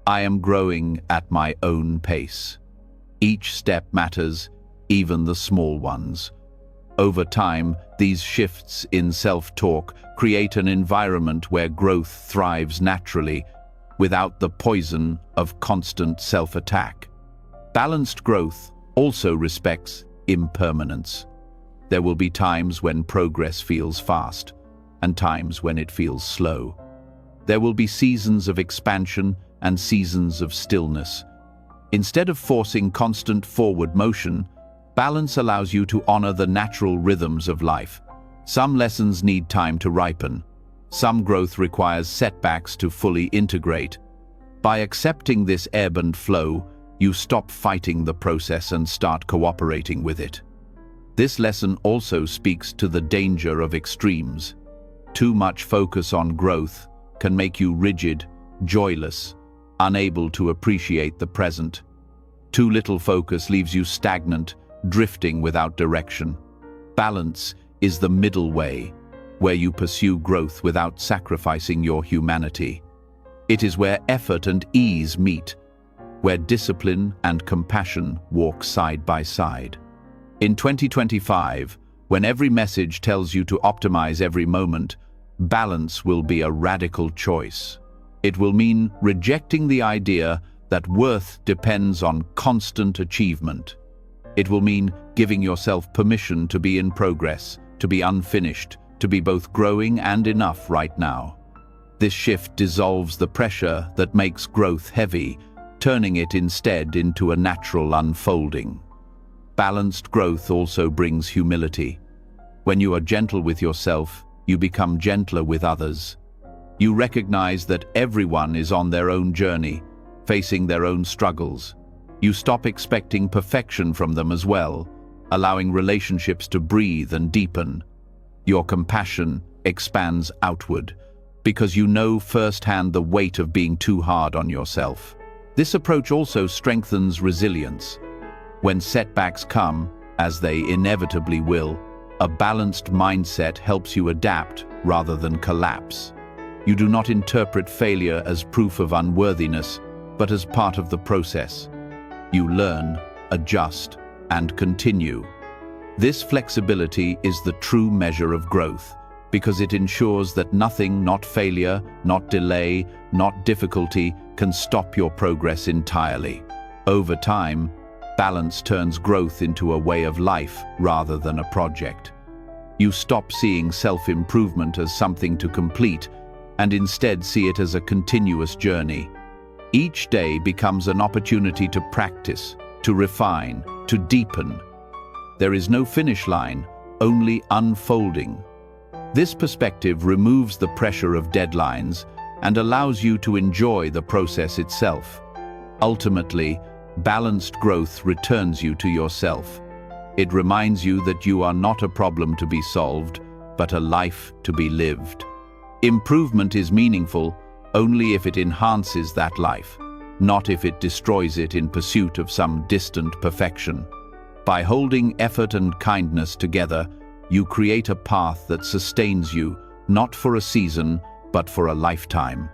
"I am growing at my own pace." Each step matters, even the small ones. Over time, these shifts in self-talk create an environment where growth thrives naturally, without the poison of constant self-attack. Balanced growth also respects impermanence. There will be times when progress feels fast, and times when it feels slow. There will be seasons of expansion and seasons of stillness. Instead of forcing constant forward motion, balance allows you to honor the natural rhythms of life. Some lessons need time to ripen. Some growth requires setbacks to fully integrate. By accepting this ebb and flow, you stop fighting the process and start cooperating with it. This lesson also speaks to the danger of extremes. Too much focus on growth can make you rigid, joyless, unable to appreciate the present. Too little focus leaves you stagnant, drifting without direction. Balance is the middle way, where you pursue growth without sacrificing your humanity. It is where effort and ease meet, where discipline and compassion walk side by side. In 2025, when every message tells you to optimize every moment, balance will be a radical choice. It will mean rejecting the idea that worth depends on constant achievement. It will mean giving yourself permission to be in progress, to be unfinished, to be both growing and enough right now. This shift dissolves the pressure that makes growth heavy, turning it instead into a natural unfolding. Balanced growth also brings humility. When you are gentle with yourself, you become gentler with others. You recognize that everyone is on their own journey, facing their own struggles. You stop expecting perfection from them as well, allowing relationships to breathe and deepen. Your compassion expands outward, because you know firsthand the weight of being too hard on yourself. This approach also strengthens resilience. When setbacks come, as they inevitably will, a balanced mindset helps you adapt rather than collapse. You do not interpret failure as proof of unworthiness, but as part of the process. You learn, adjust, and continue. This flexibility is the true measure of growth, because it ensures that nothing, not failure, not delay, not difficulty, can stop your progress entirely. Over time, balance turns growth into a way of life rather than a project. You stop seeing self-improvement as something to complete and instead see it as a continuous journey. Each day becomes an opportunity to practice, to refine, to deepen. There is no finish line, only unfolding. This perspective removes the pressure of deadlines and allows you to enjoy the process itself. Ultimately, balanced growth returns you to yourself. It reminds you that you are not a problem to be solved, but a life to be lived. Improvement is meaningful only if it enhances that life, not if it destroys it in pursuit of some distant perfection. By holding effort and kindness together, you create a path that sustains you, not for a season, but for a lifetime.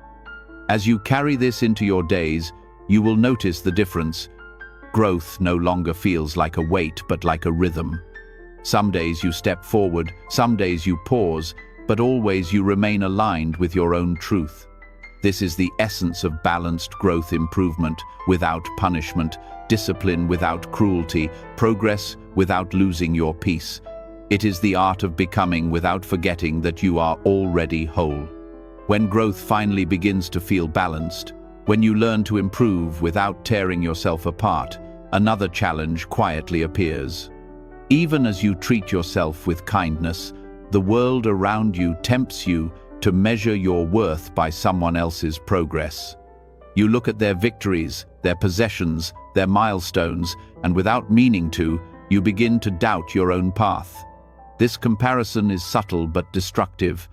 As you carry this into your days, you will notice the difference. Growth no longer feels like a weight, but like a rhythm. Some days you step forward, some days you pause, but always you remain aligned with your own truth. This is the essence of balanced growth: improvement without punishment, discipline without cruelty, progress without losing your peace. It is the art of becoming without forgetting that you are already whole. When growth finally begins to feel balanced, when you learn to improve without tearing yourself apart, another challenge quietly appears. Even as you treat yourself with kindness, the world around you tempts you to measure your worth by someone else's progress. You look at their victories, their possessions, their milestones, and without meaning to, you begin to doubt your own path. This comparison is subtle but destructive.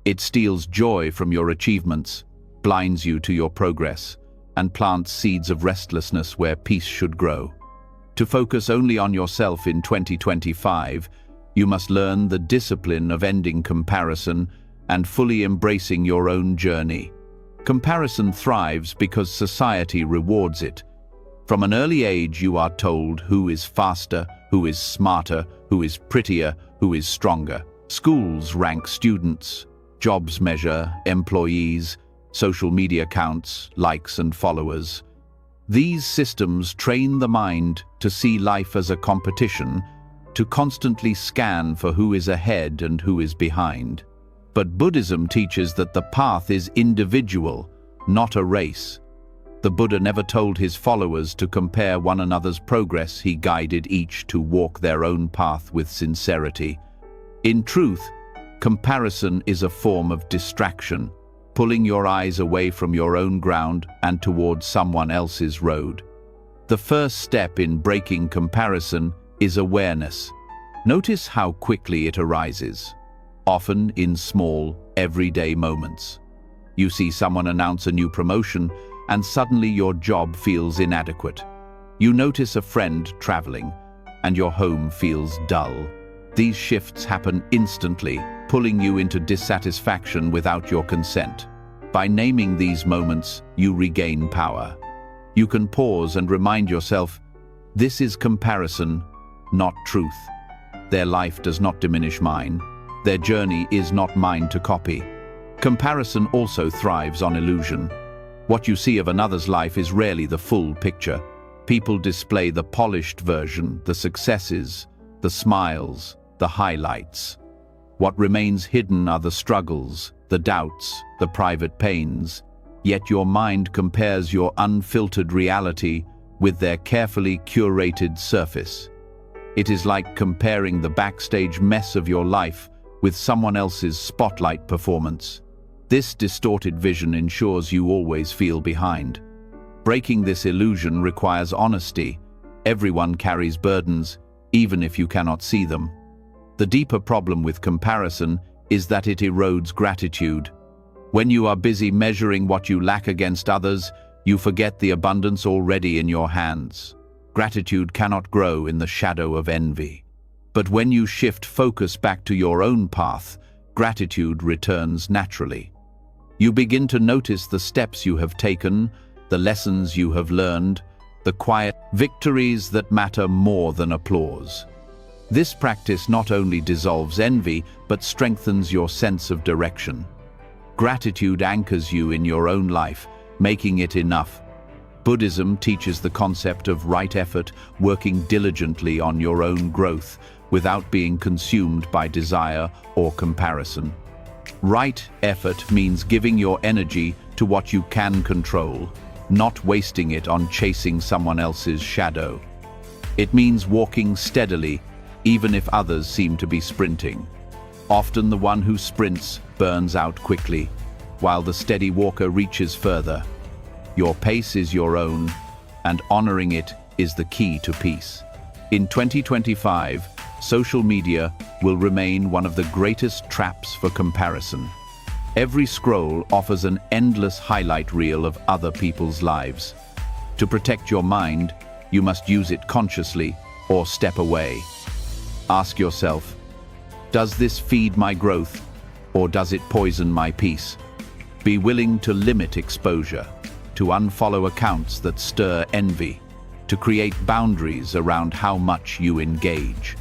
It steals joy from your achievements, blinds you to your progress, and plants seeds of restlessness where peace should grow. To focus only on yourself in 2025, you must learn the discipline of ending comparison and fully embracing your own journey. Comparison thrives because society rewards it. From an early age, you are told who is faster, who is smarter, who is prettier, who is stronger. Schools rank students, jobs measure employees, social media counts likes and followers. These systems train the mind to see life as a competition, to constantly scan for who is ahead and who is behind. But Buddhism teaches that the path is individual, not a race. The Buddha never told his followers to compare one another's progress. He guided each to walk their own path with sincerity. In truth, comparison is a form of distraction, pulling your eyes away from your own ground and towards someone else's road. The first step in breaking comparison is awareness. Notice how quickly it arises, often in small, everyday moments. You see someone announce a new promotion, and suddenly your job feels inadequate. You notice a friend traveling, and your home feels dull. These shifts happen instantly, pulling you into dissatisfaction without your consent. By naming these moments, you regain power. You can pause and remind yourself, this is comparison, not truth. Their life does not diminish mine. Their journey is not mine to copy. Comparison also thrives on illusion. What you see of another's life is rarely the full picture. People display the polished version, the successes, the smiles, the highlights. What remains hidden are the struggles, the doubts, the private pains. Yet your mind compares your unfiltered reality with their carefully curated surface. It is like comparing the backstage mess of your life with someone else's spotlight performance. This distorted vision ensures you always feel behind. Breaking this illusion requires honesty. Everyone carries burdens, even if you cannot see them. The deeper problem with comparison is that it erodes gratitude. When you are busy measuring what you lack against others, you forget the abundance already in your hands. Gratitude cannot grow in the shadow of envy. But when you shift focus back to your own path, gratitude returns naturally. You begin to notice the steps you have taken, the lessons you have learned, the quiet victories that matter more than applause. This practice not only dissolves envy, but strengthens your sense of direction. Gratitude anchors you in your own life, making it enough. Buddhism teaches the concept of right effort, working diligently on your own growth, without being consumed by desire or comparison. Right effort means giving your energy to what you can control, not wasting it on chasing someone else's shadow. It means walking steadily, even if others seem to be sprinting. Often the one who sprints burns out quickly, while the steady walker reaches further. Your pace is your own, and honoring it is the key to peace. In 2025, social media will remain one of the greatest traps for comparison. Every scroll offers an endless highlight reel of other people's lives. To protect your mind, you must use it consciously or step away. Ask yourself, does this feed my growth, or does it poison my peace? Be willing to limit exposure, to unfollow accounts that stir envy, to create boundaries around how much you engage.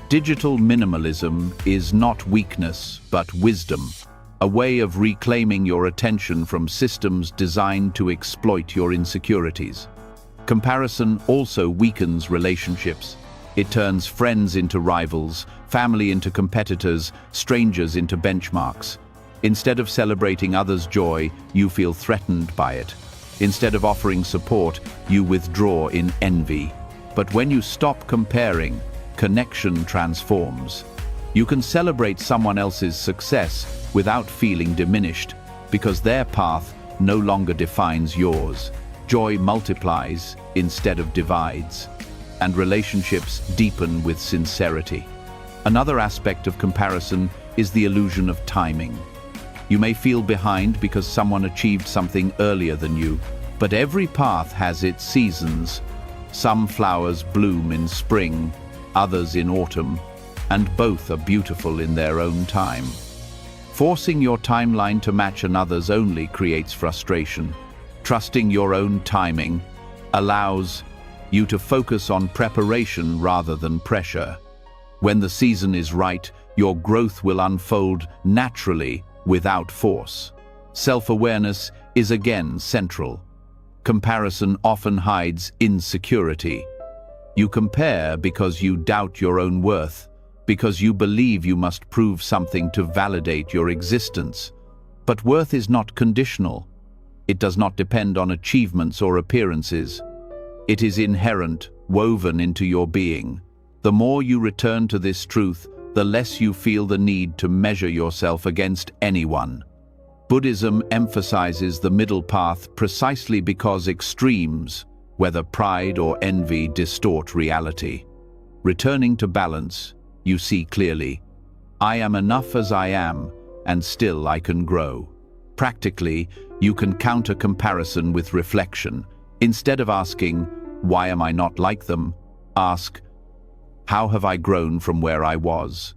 Digital minimalism is not weakness, but wisdom, a way of reclaiming your attention from systems designed to exploit your insecurities. Comparison also weakens relationships. It turns friends into rivals, family into competitors, strangers into benchmarks. Instead of celebrating others' joy, you feel threatened by it. Instead of offering support, you withdraw in envy. But when you stop comparing, connection transforms. You can celebrate someone else's success without feeling diminished, because their path no longer defines yours. Joy multiplies instead of divides, and relationships deepen with sincerity. Another aspect of comparison is the illusion of timing. You may feel behind because someone achieved something earlier than you, but every path has its seasons. Some flowers bloom in spring, others in autumn, and both are beautiful in their own time. Forcing your timeline to match another's only creates frustration. Trusting your own timing allows you to focus on preparation rather than pressure. When the season is right, your growth will unfold naturally without force. Self-awareness is again central. Comparison often hides insecurity. You compare because you doubt your own worth, because you believe you must prove something to validate your existence. But worth is not conditional. It does not depend on achievements or appearances. It is inherent, woven into your being. The more you return to this truth, the less you feel the need to measure yourself against anyone. Buddhism emphasizes the middle path precisely because extremes, whether pride or envy, distort reality. Returning to balance, you see clearly, I am enough as I am, and still I can grow. Practically, you can counter comparison with reflection. Instead of asking, why am I not like them? Ask, how have I grown from where I was?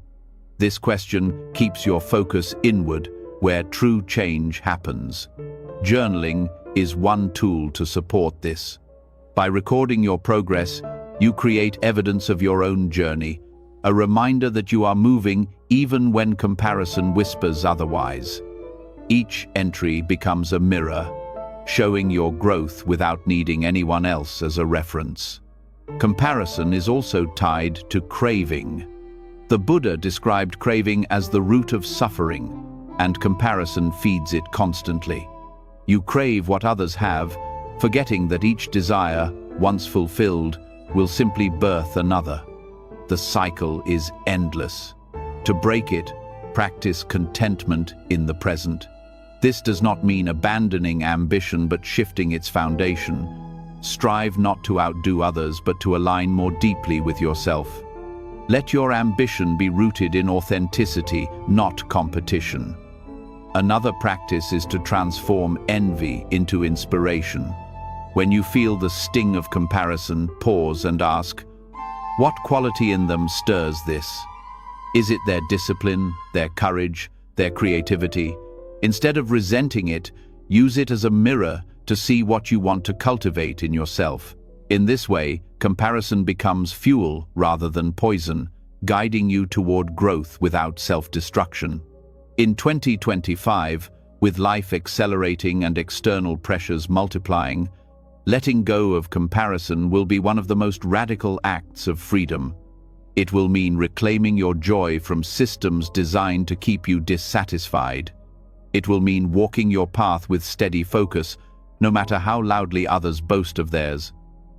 This question keeps your focus inward, where true change happens. Journaling is one tool to support this. By recording your progress, you create evidence of your own journey, a reminder that you are moving even when comparison whispers otherwise. Each entry becomes a mirror, showing your growth without needing anyone else as a reference. Comparison is also tied to craving. The Buddha described craving as the root of suffering, and comparison feeds it constantly. You crave what others have, forgetting that each desire, once fulfilled, will simply birth another. The cycle is endless. To break it, practice contentment in the present. This does not mean abandoning ambition but shifting its foundation. Strive not to outdo others but to align more deeply with yourself. Let your ambition be rooted in authenticity, not competition. Another practice is to transform envy into inspiration. When you feel the sting of comparison, pause and ask, what quality in them stirs this? Is it their discipline, their courage, their creativity? Instead of resenting it, use it as a mirror to see what you want to cultivate in yourself. In this way, comparison becomes fuel rather than poison, guiding you toward growth without self-destruction. In 2025, with life accelerating and external pressures multiplying, letting go of comparison will be one of the most radical acts of freedom. It will mean reclaiming your joy from systems designed to keep you dissatisfied. It will mean walking your path with steady focus, no matter how loudly others boast of theirs.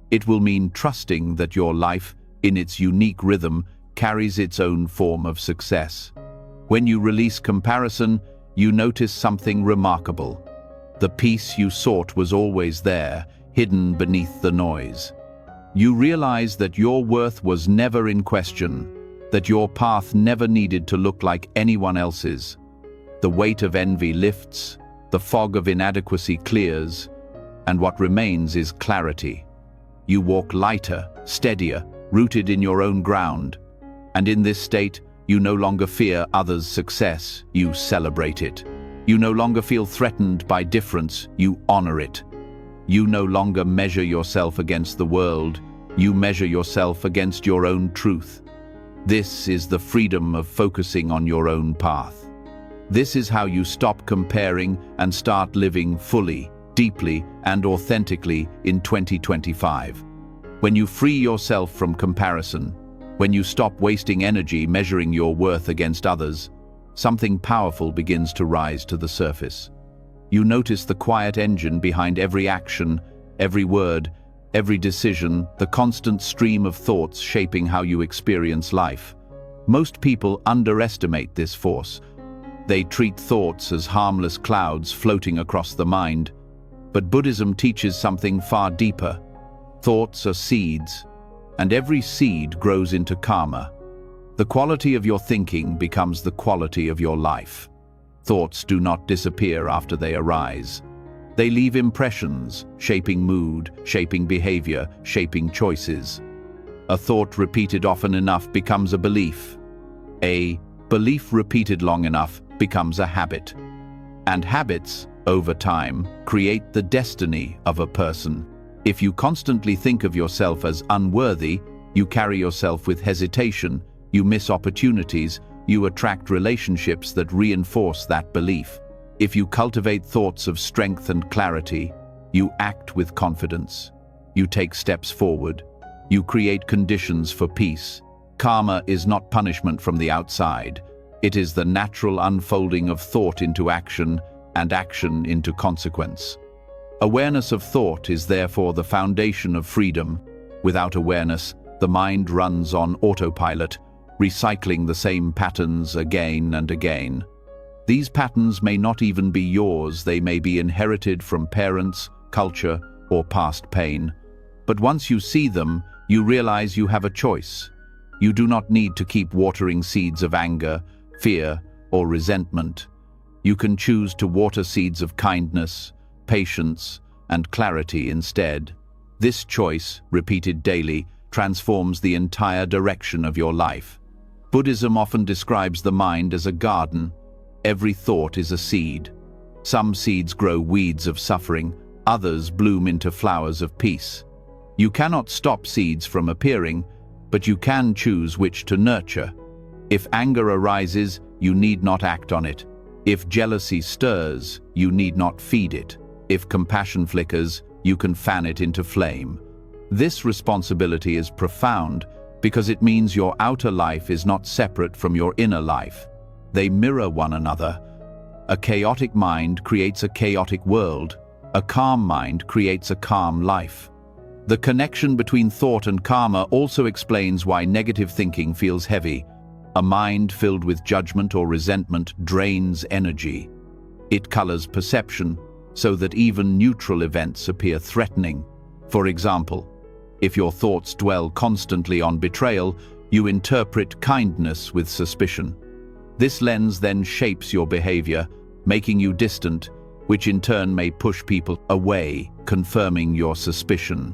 It will mean trusting that your life, in its unique rhythm, carries its own form of success. When you release comparison, you notice something remarkable. The peace you sought was always there, hidden beneath the noise. You realize that your worth was never in question, that your path never needed to look like anyone else's. The weight of envy lifts, the fog of inadequacy clears, and what remains is clarity. You walk lighter, steadier, rooted in your own ground. And in this state, you no longer fear others' success, you celebrate it. You no longer feel threatened by difference, you honor it. You no longer measure yourself against the world, you measure yourself against your own truth. This is the freedom of focusing on your own path. This is how you stop comparing and start living fully, deeply, and authentically in 2025. When you free yourself from comparison, when you stop wasting energy measuring your worth against others, something powerful begins to rise to the surface. You notice the quiet engine behind every action, every word, every decision, the constant stream of thoughts shaping how you experience life. Most people underestimate this force. They treat thoughts as harmless clouds floating across the mind. But Buddhism teaches something far deeper. Thoughts are seeds, and every seed grows into karma. The quality of your thinking becomes the quality of your life. Thoughts do not disappear after they arise. They leave impressions, shaping mood, shaping behavior, shaping choices. A thought repeated often enough becomes a belief. A belief repeated long enough becomes a habit. And habits, over time, create the destiny of a person. If you constantly think of yourself as unworthy, you carry yourself with hesitation, you miss opportunities, you attract relationships that reinforce that belief. If you cultivate thoughts of strength and clarity, you act with confidence. You take steps forward. You create conditions for peace. Karma is not punishment from the outside. It is the natural unfolding of thought into action and action into consequence. Awareness of thought is therefore the foundation of freedom. Without awareness, the mind runs on autopilot, recycling the same patterns again and again. These patterns may not even be yours, they may be inherited from parents, culture, or past pain. But once you see them, you realize you have a choice. You do not need to keep watering seeds of anger, fear, or resentment. You can choose to water seeds of kindness, patience, and clarity instead. This choice, repeated daily, transforms the entire direction of your life. Buddhism often describes the mind as a garden. Every thought is a seed. Some seeds grow weeds of suffering, others bloom into flowers of peace. You cannot stop seeds from appearing, but you can choose which to nurture. If anger arises, you need not act on it. If jealousy stirs, you need not feed it. If compassion flickers, you can fan it into flame. This responsibility is profound because it means your outer life is not separate from your inner life. They mirror one another. A chaotic mind creates a chaotic world. A calm mind creates a calm life. The connection between thought and karma also explains why negative thinking feels heavy. A mind filled with judgment or resentment drains energy. It colors perception so that even neutral events appear threatening. For example, if your thoughts dwell constantly on betrayal, you interpret kindness with suspicion. This lens then shapes your behavior, making you distant, which in turn may push people away, confirming your suspicion.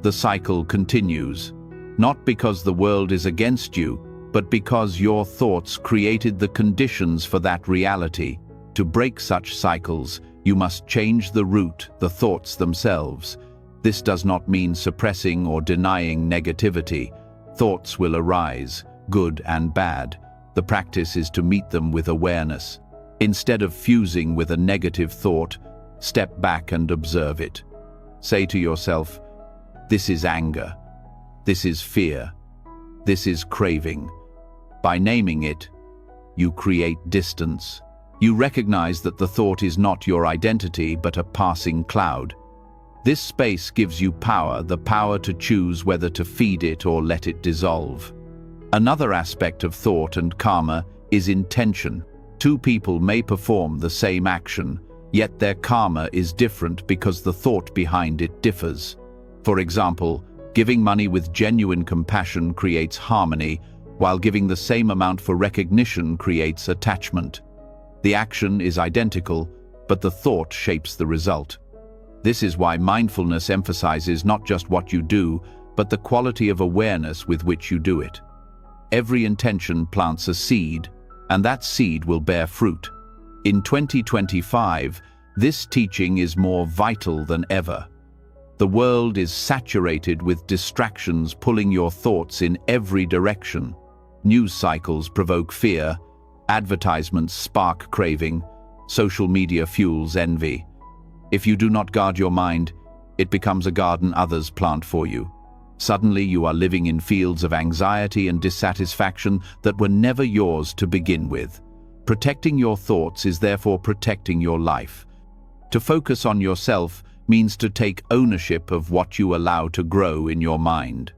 The cycle continues, not because the world is against you, but because your thoughts created the conditions for that reality. To break such cycles, you must change the root, the thoughts themselves. This does not mean suppressing or denying negativity. Thoughts will arise, good and bad. The practice is to meet them with awareness. Instead of fusing with a negative thought, step back and observe it. Say to yourself, "This is anger. This is fear. This is craving." By naming it, you create distance. You recognize that the thought is not your identity, but a passing cloud. This space gives you power, the power to choose whether to feed it or let it dissolve. Another aspect of thought and karma is intention. Two people may perform the same action, yet their karma is different because the thought behind it differs. For example, giving money with genuine compassion creates harmony, while giving the same amount for recognition creates attachment. The action is identical, but the thought shapes the result. This is why mindfulness emphasizes not just what you do, but the quality of awareness with which you do it. Every intention plants a seed, and that seed will bear fruit. In 2025, this teaching is more vital than ever. The world is saturated with distractions pulling your thoughts in every direction. News cycles provoke fear, advertisements spark craving, social media fuels envy. If you do not guard your mind, it becomes a garden others plant for you. Suddenly you are living in fields of anxiety and dissatisfaction that were never yours to begin with. Protecting your thoughts is therefore protecting your life. To focus on yourself means to take ownership of what you allow to grow in your mind.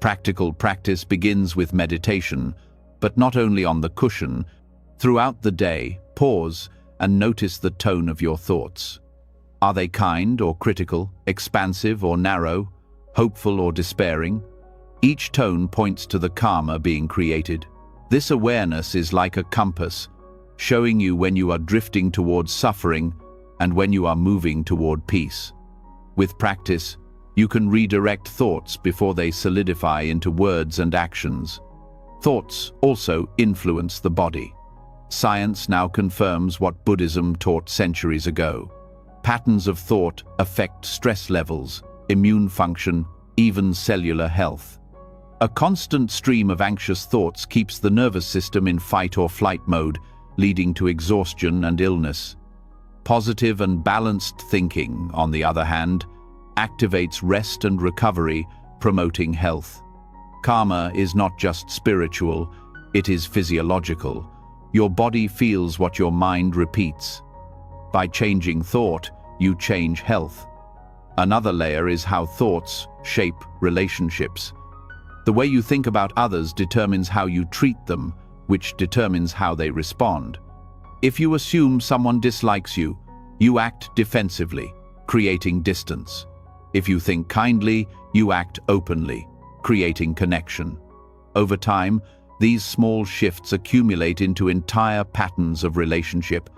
Practical practice begins with meditation, but not only on the cushion. Throughout the day, pause and notice the tone of your thoughts. Are they kind or critical, expansive or narrow, hopeful or despairing? Each tone points to the karma being created. This awareness is like a compass, showing you when you are drifting towards suffering and when you are moving toward peace. With practice, you can redirect thoughts before they solidify into words and actions. Thoughts also influence the body. Science now confirms what Buddhism taught centuries ago. Patterns of thought affect stress levels, immune function, even cellular health. A constant stream of anxious thoughts keeps the nervous system in fight or flight mode, leading to exhaustion and illness. Positive and balanced thinking, on the other hand, activates rest and recovery, promoting health. Karma is not just spiritual, it is physiological. Your body feels what your mind repeats. By changing thought, you change health. Another layer is how thoughts shape relationships. The way you think about others determines how you treat them, which determines how they respond. If you assume someone dislikes you, you act defensively, creating distance. If you think kindly, you act openly, creating connection. Over time, these small shifts accumulate into entire patterns of relationship.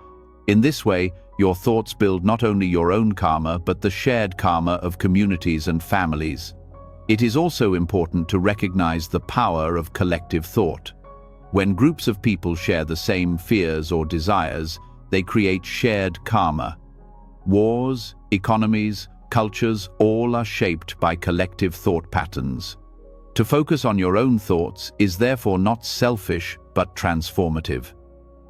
In this way, your thoughts build not only your own karma, but the shared karma of communities and families. It is also important to recognize the power of collective thought. When groups of people share the same fears or desires, they create shared karma. Wars, economies, cultures, all are shaped by collective thought patterns. To focus on your own thoughts is therefore not selfish, but transformative.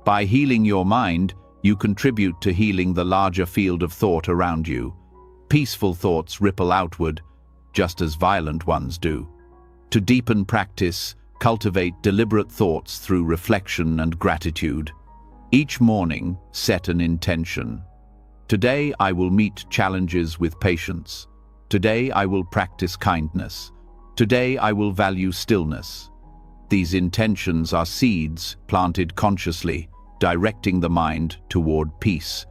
By healing your mind, you contribute to healing the larger field of thought around you. Peaceful thoughts ripple outward, just as violent ones do. To deepen practice, cultivate deliberate thoughts through reflection and gratitude. Each morning, set an intention. Today I will meet challenges with patience. Today I will practice kindness. Today I will value stillness. These intentions are seeds planted consciously, directing the mind toward peace.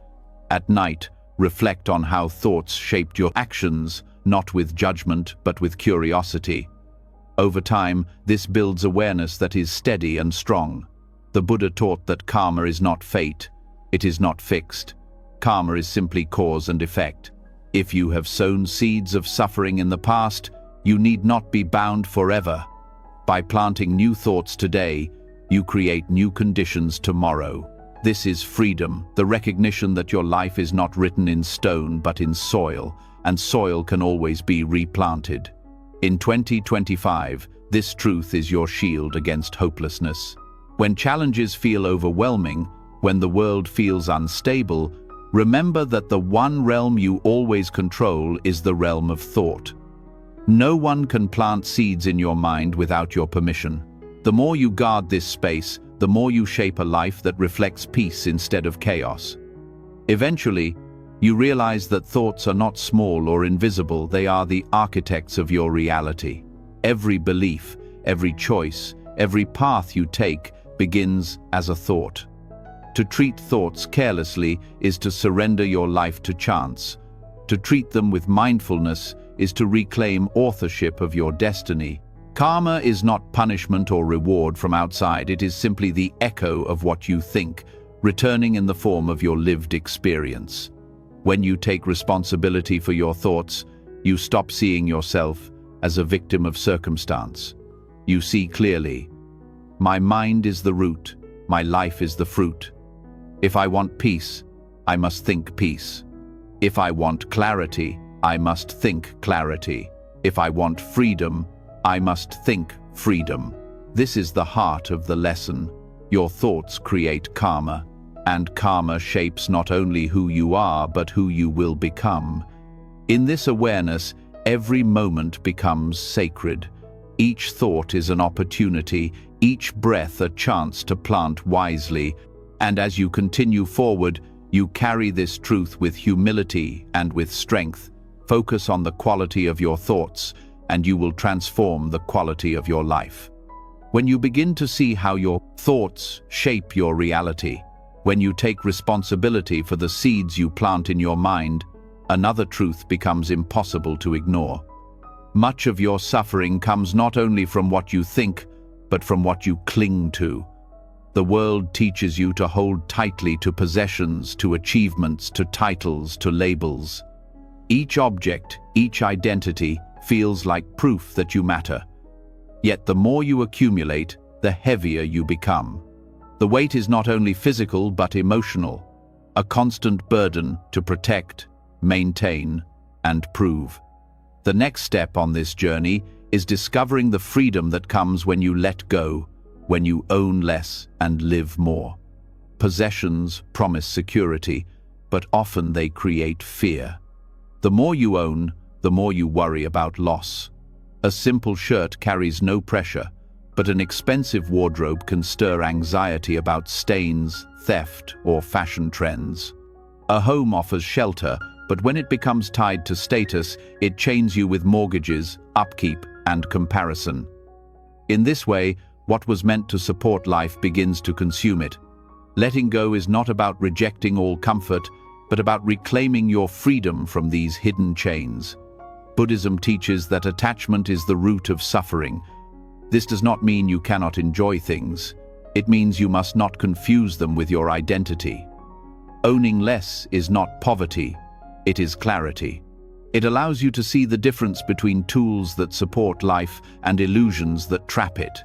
At night, reflect on how thoughts shaped your actions, not with judgment but with curiosity. Over time, this builds awareness that is steady and strong. The Buddha taught that karma is not fate, it is not fixed. Karma is simply cause and effect. If you have sown seeds of suffering in the past, you need not be bound forever. By planting new thoughts today, you create new conditions tomorrow. This is freedom, the recognition that your life is not written in stone but in soil, and soil can always be replanted. In 2025, this truth is your shield against hopelessness. When challenges feel overwhelming, when the world feels unstable, remember that the one realm you always control is the realm of thought. No one can plant seeds in your mind without your permission. The more you guard this space, the more you shape a life that reflects peace instead of chaos. Eventually, you realize that thoughts are not small or invisible, they are the architects of your reality. Every belief, every choice, every path you take begins as a thought. To treat thoughts carelessly is to surrender your life to chance. To treat them with mindfulness is to reclaim authorship of your destiny. Karma is not punishment or reward from outside, it is simply the echo of what you think, returning in the form of your lived experience. When you take responsibility for your thoughts, you stop seeing yourself as a victim of circumstance. You see clearly, my mind is the root, my life is the fruit. If I want peace, I must think peace. If I want clarity, I must think clarity. If I want freedom, I must think freedom. This is the heart of the lesson. Your thoughts create karma, and karma shapes not only who you are, but who you will become. In this awareness, every moment becomes sacred. Each thought is an opportunity, each breath a chance to plant wisely. And as you continue forward, you carry this truth with humility and with strength. Focus on the quality of your thoughts, and you will transform the quality of your life. When you begin to see how your thoughts shape your reality, when you take responsibility for the seeds you plant in your mind, another truth becomes impossible to ignore. Much of your suffering comes not only from what you think, but from what you cling to. The world teaches you to hold tightly to possessions, to achievements, to titles, to labels. Each object, each identity feels like proof that you matter. Yet the more you accumulate, the heavier you become. The weight is not only physical but emotional, a constant burden to protect, maintain, and prove. The next step on this journey is discovering the freedom that comes when you let go, when you own less and live more. Possessions promise security, but often they create fear. The more you own, the more you worry about loss. A simple shirt carries no pressure, but an expensive wardrobe can stir anxiety about stains, theft, or fashion trends. A home offers shelter, but when it becomes tied to status, it chains you with mortgages, upkeep, and comparison. In this way, what was meant to support life begins to consume it. Letting go is not about rejecting all comfort, but about reclaiming your freedom from these hidden chains. Buddhism teaches that attachment is the root of suffering. This does not mean you cannot enjoy things. It means you must not confuse them with your identity. Owning less is not poverty, it is clarity. It allows you to see the difference between tools that support life and illusions that trap it.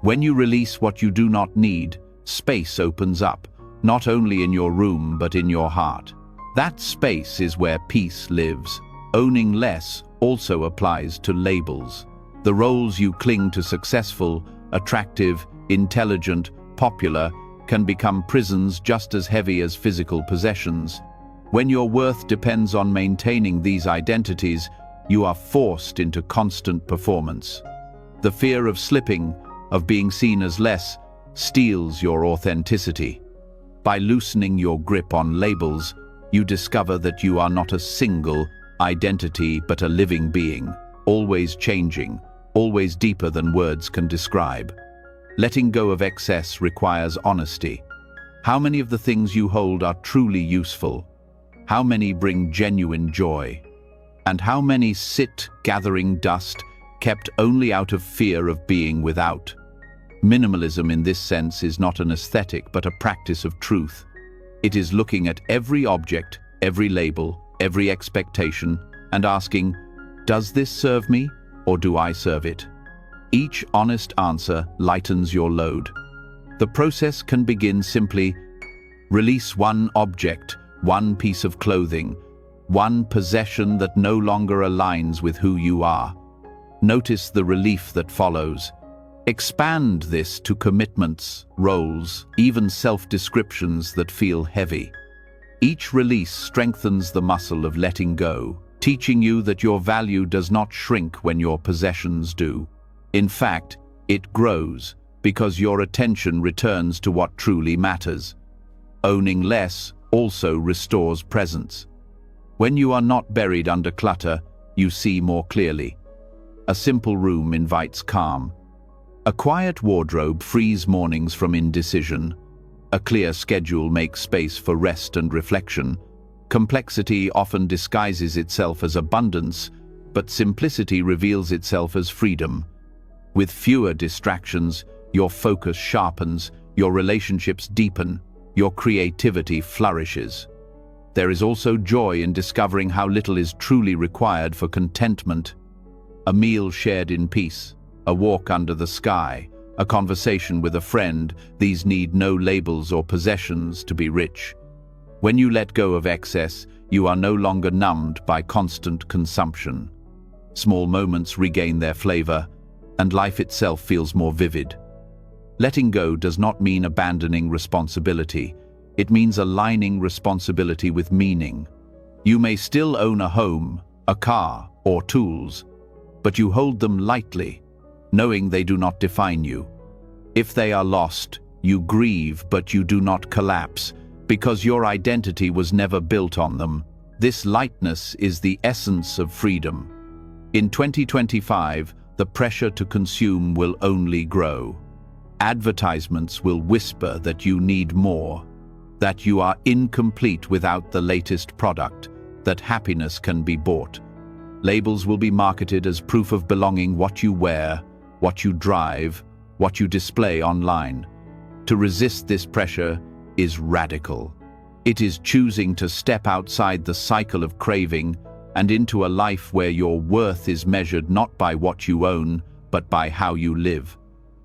When you release what you do not need, space opens up, not only in your room but in your heart. That space is where peace lives. Owning less also applies to labels. The roles you cling to, successful, attractive, intelligent, popular, can become prisons just as heavy as physical possessions. When your worth depends on maintaining these identities, you are forced into constant performance. The fear of slipping, of being seen as less, steals your authenticity. By loosening your grip on labels, you discover that you are not a single identity but a living being, always changing, always deeper than words can describe. Letting go of excess requires honesty. How many of the things you hold are truly useful? How many bring genuine joy? And how many sit gathering dust, kept only out of fear of being without? Minimalism in this sense is not an aesthetic but a practice of truth. It is looking at every object, every label, every expectation, and asking, does this serve me, or do I serve it? Each honest answer lightens your load. The process can begin simply. Release one object, one piece of clothing, one possession that no longer aligns with who you are. Notice the relief that follows. Expand this to commitments, roles, even self-descriptions that feel heavy. Each release strengthens the muscle of letting go, teaching you that your value does not shrink when your possessions do. In fact, it grows because your attention returns to what truly matters. Owning less also restores presence. When you are not buried under clutter, you see more clearly. A simple room invites calm. A quiet wardrobe frees mornings from indecision. A clear schedule makes space for rest and reflection. Complexity often disguises itself as abundance, but simplicity reveals itself as freedom. With fewer distractions, your focus sharpens, your relationships deepen, your creativity flourishes. There is also joy in discovering how little is truly required for contentment. A meal shared in peace, a walk under the sky, a conversation with a friend, these need no labels or possessions to be rich. When you let go of excess, you are no longer numbed by constant consumption. Small moments regain their flavor, and life itself feels more vivid. Letting go does not mean abandoning responsibility. It means aligning responsibility with meaning. You may still own a home, a car, or tools, but you hold them lightly, knowing they do not define you. If they are lost, you grieve, but you do not collapse, because your identity was never built on them. This lightness is the essence of freedom. In 2025, the pressure to consume will only grow. Advertisements will whisper that you need more, that you are incomplete without the latest product, that happiness can be bought. Labels will be marketed as proof of belonging: what you wear, what you drive, what you display online. To resist this pressure is radical. It is choosing to step outside the cycle of craving and into a life where your worth is measured not by what you own, but by how you live.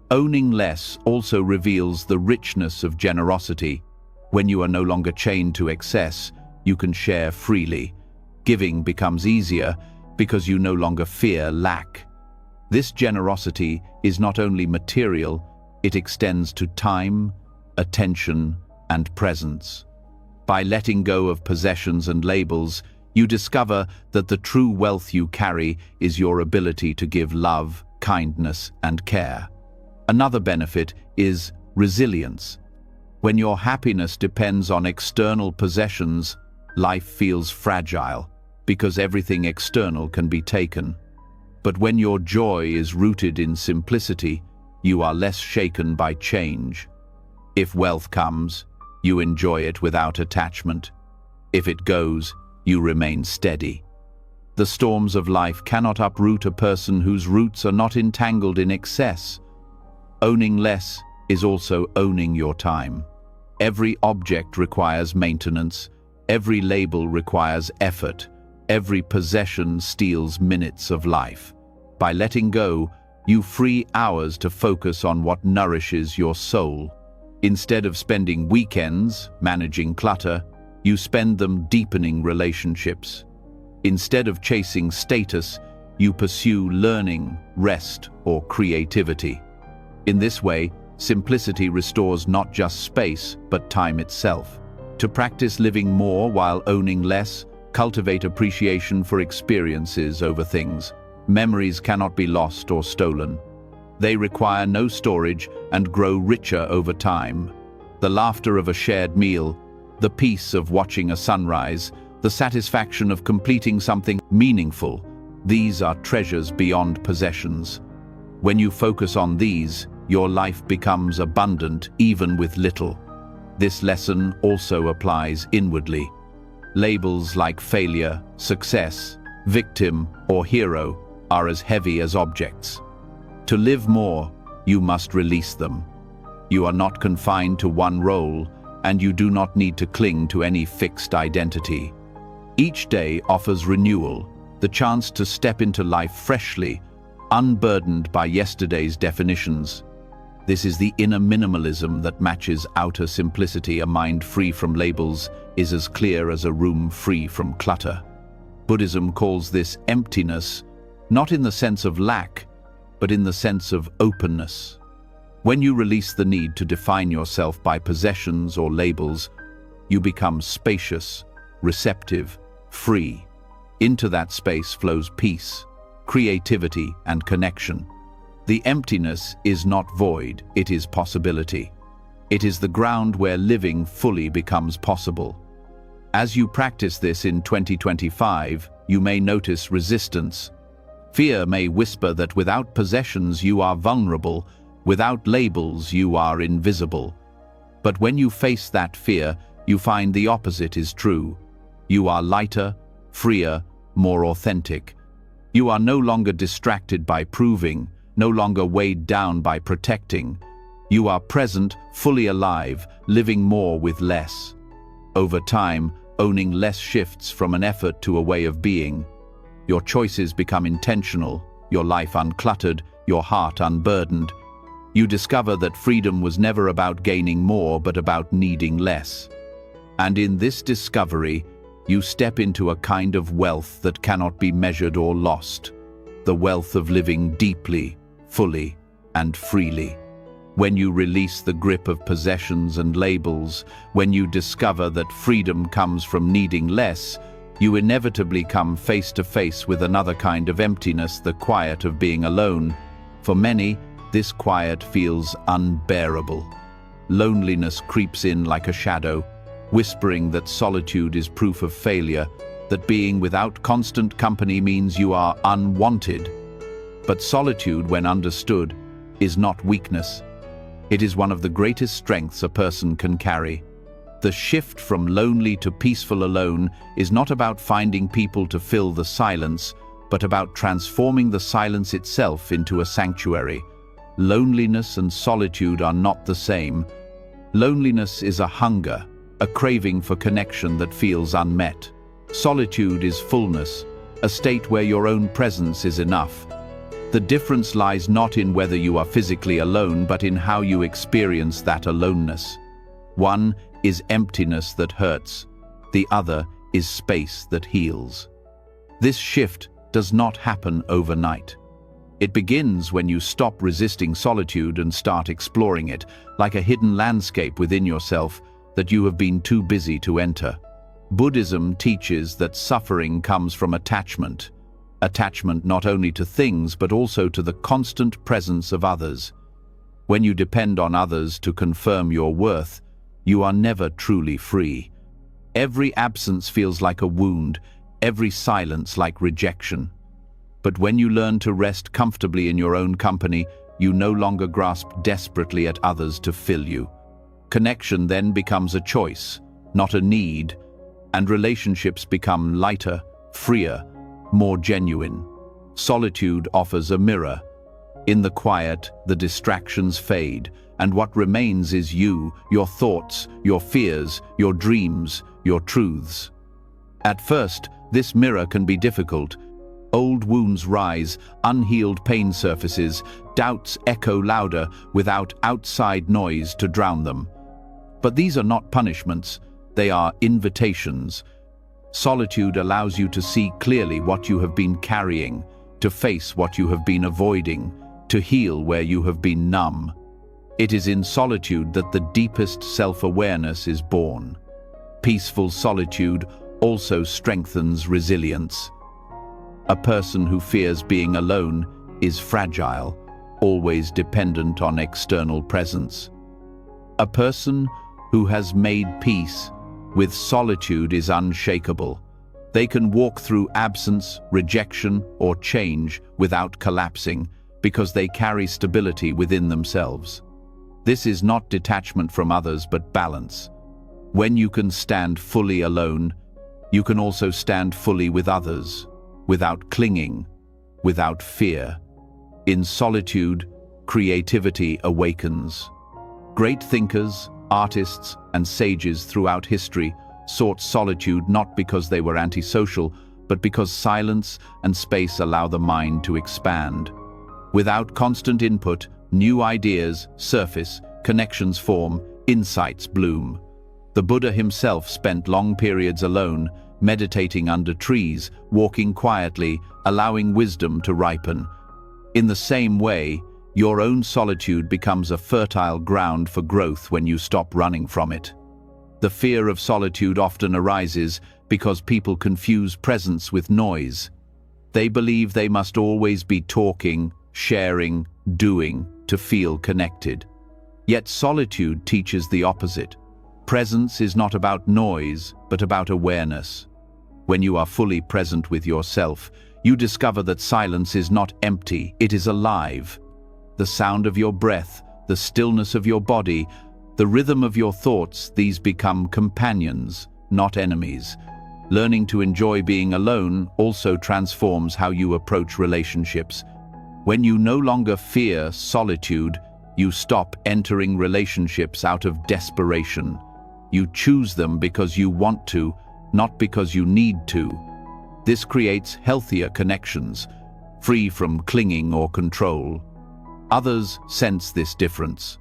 Owning less also reveals the richness of generosity. When you are no longer chained to excess, you can share freely. Giving becomes easier because you no longer fear lack. This generosity is not only material, it extends to time, attention, and presence. By letting go of possessions and labels, you discover that the true wealth you carry is your ability to give love, kindness, and care. Another benefit is resilience. When your happiness depends on external possessions, life feels fragile, because everything external can be taken. But when your joy is rooted in simplicity, you are less shaken by change. If wealth comes, you enjoy it without attachment. If it goes, you remain steady. The storms of life cannot uproot a person whose roots are not entangled in excess. Owning less is also owning your time. Every object requires maintenance. Every label requires effort. Every possession steals minutes of life. By letting go, you free hours to focus on what nourishes your soul. Instead of spending weekends managing clutter, you spend them deepening relationships. Instead of chasing status, you pursue learning, rest, or creativity. In this way, simplicity restores not just space, but time itself. To practice living more while owning less, cultivate appreciation for experiences over things. Memories cannot be lost or stolen. They require no storage and grow richer over time. The laughter of a shared meal, the peace of watching a sunrise, the satisfaction of completing something meaningful, these are treasures beyond possessions. When you focus on these, your life becomes abundant even with little. This lesson also applies inwardly. Labels like failure, success, victim, or hero are as heavy as objects. To live more, you must release them. You are not confined to one role, and you do not need to cling to any fixed identity. Each day offers renewal, the chance to step into life freshly, unburdened by yesterday's definitions. This is the inner minimalism that matches outer simplicity. A mind free from labels is as clear as a room free from clutter. Buddhism calls this emptiness, not in the sense of lack, but in the sense of openness. When you release the need to define yourself by possessions or labels, you become spacious, receptive, free. Into that space flows peace, creativity, and connection. The emptiness is not void, it is possibility. It is the ground where living fully becomes possible. As you practice this in 2025, you may notice resistance. Fear may whisper that without possessions you are vulnerable, without labels you are invisible. But when you face that fear, you find the opposite is true. You are lighter, freer, more authentic. You are no longer distracted by proving, no longer weighed down by protecting. You are present, fully alive, living more with less. Over time, owning less shifts from an effort to a way of being. Your choices become intentional, your life uncluttered, your heart unburdened. You discover that freedom was never about gaining more, but about needing less. And in this discovery, you step into a kind of wealth that cannot be measured or lost. The wealth of living deeply, fully, and freely. When you release the grip of possessions and labels, when you discover that freedom comes from needing less, you inevitably come face to face with another kind of emptiness, the quiet of being alone. For many, this quiet feels unbearable. Loneliness creeps in like a shadow, whispering that solitude is proof of failure, that being without constant company means you are unwanted. But solitude, when understood, is not weakness. It is one of the greatest strengths a person can carry. The shift from lonely to peaceful alone is not about finding people to fill the silence, but about transforming the silence itself into a sanctuary. Loneliness and solitude are not the same. Loneliness is a hunger, a craving for connection that feels unmet. Solitude is fullness, a state where your own presence is enough. The difference lies not in whether you are physically alone, but in how you experience that aloneness. One is emptiness that hurts, the other is space that heals. This shift does not happen overnight. It begins when you stop resisting solitude and start exploring it, like a hidden landscape within yourself that you have been too busy to enter. Buddhism teaches that suffering comes from attachment. Attachment not only to things, but also to the constant presence of others. When you depend on others to confirm your worth, you are never truly free. Every absence feels like a wound, every silence like rejection. But when you learn to rest comfortably in your own company, you no longer grasp desperately at others to fill you. Connection then becomes a choice, not a need, and relationships become lighter, freer, more genuine. Solitude offers a mirror. In the quiet, the distractions fade, and what remains is you, your thoughts, your fears, your dreams, your truths. At first, this mirror can be difficult. Old wounds rise, unhealed pain surfaces, doubts echo louder without outside noise to drown them. But these are not punishments, they are invitations. Solitude allows you to see clearly what you have been carrying, to face what you have been avoiding, to heal where you have been numb. It is in solitude that the deepest self-awareness is born. Peaceful solitude also strengthens resilience. A person who fears being alone is fragile, always dependent on external presence. A person who has made peace with solitude is unshakable. They can walk through absence, rejection, or change without collapsing because they carry stability within themselves. This is not detachment from others, but balance. When you can stand fully alone, you can also stand fully with others, without clinging, without fear. In solitude, creativity awakens. Great thinkers, artists, and sages throughout history sought solitude not because they were antisocial, but because silence and space allow the mind to expand. Without constant input, new ideas surface, connections form, insights bloom. The Buddha himself spent long periods alone, meditating under trees, walking quietly, allowing wisdom to ripen. In the same way, your own solitude becomes a fertile ground for growth when you stop running from it. The fear of solitude often arises because people confuse presence with noise. They believe they must always be talking, sharing, doing to feel connected. Yet solitude teaches the opposite. Presence is not about noise, but about awareness. When you are fully present with yourself, you discover that silence is not empty, it is alive. The sound of your breath, the stillness of your body, the rhythm of your thoughts, these become companions, not enemies. Learning to enjoy being alone also transforms how you approach relationships. When you no longer fear solitude, you stop entering relationships out of desperation. You choose them because you want to, not because you need to. This creates healthier connections, free from clinging or control. Others sense this difference.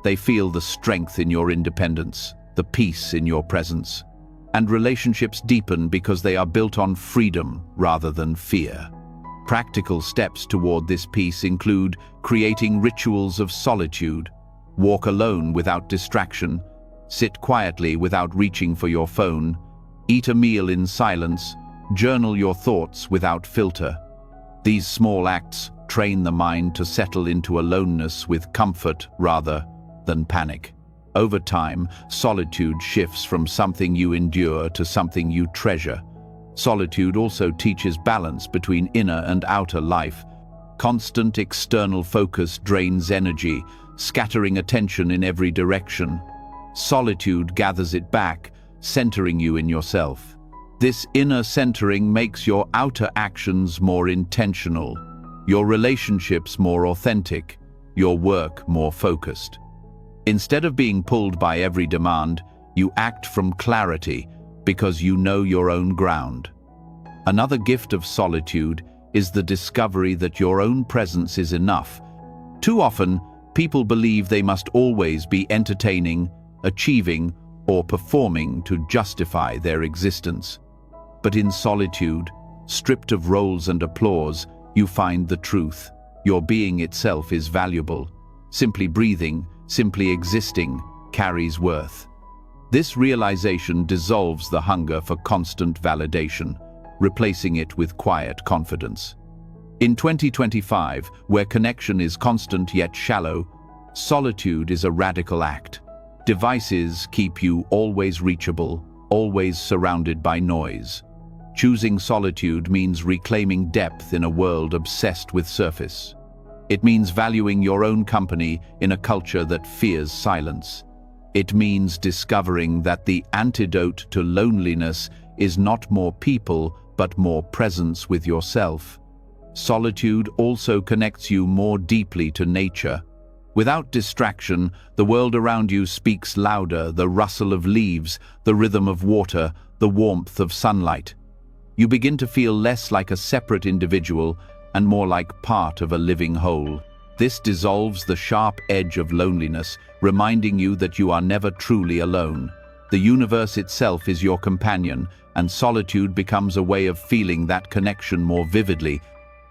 They feel the strength in your independence, the peace in your presence. And relationships deepen because they are built on freedom rather than fear. Practical steps toward this peace include creating rituals of solitude, walk alone without distraction, sit quietly without reaching for your phone, eat a meal in silence, journal your thoughts without filter. These small acts train the mind to settle into aloneness with comfort rather than panic. Over time, solitude shifts from something you endure to something you treasure. Solitude also teaches balance between inner and outer life. Constant external focus drains energy, scattering attention in every direction. Solitude gathers it back, centering you in yourself. This inner centering makes your outer actions more intentional, your relationships more authentic, your work more focused. Instead of being pulled by every demand, you act from clarity because you know your own ground. Another gift of solitude is the discovery that your own presence is enough. Too often, people believe they must always be entertaining, achieving, or performing to justify their existence. But in solitude, stripped of roles and applause, you find the truth. Your being itself is valuable. Simply breathing, simply existing, carries worth. This realization dissolves the hunger for constant validation, replacing it with quiet confidence. In 2025, where connection is constant yet shallow, solitude is a radical act. Devices keep you always reachable, always surrounded by noise. Choosing solitude means reclaiming depth in a world obsessed with surface. It means valuing your own company in a culture that fears silence. It means discovering that the antidote to loneliness is not more people, but more presence with yourself. Solitude also connects you more deeply to nature. Without distraction, the world around you speaks louder, the rustle of leaves, the rhythm of water, the warmth of sunlight. You begin to feel less like a separate individual and more like part of a living whole. This dissolves the sharp edge of loneliness, reminding you that you are never truly alone. The universe itself is your companion, and solitude becomes a way of feeling that connection more vividly.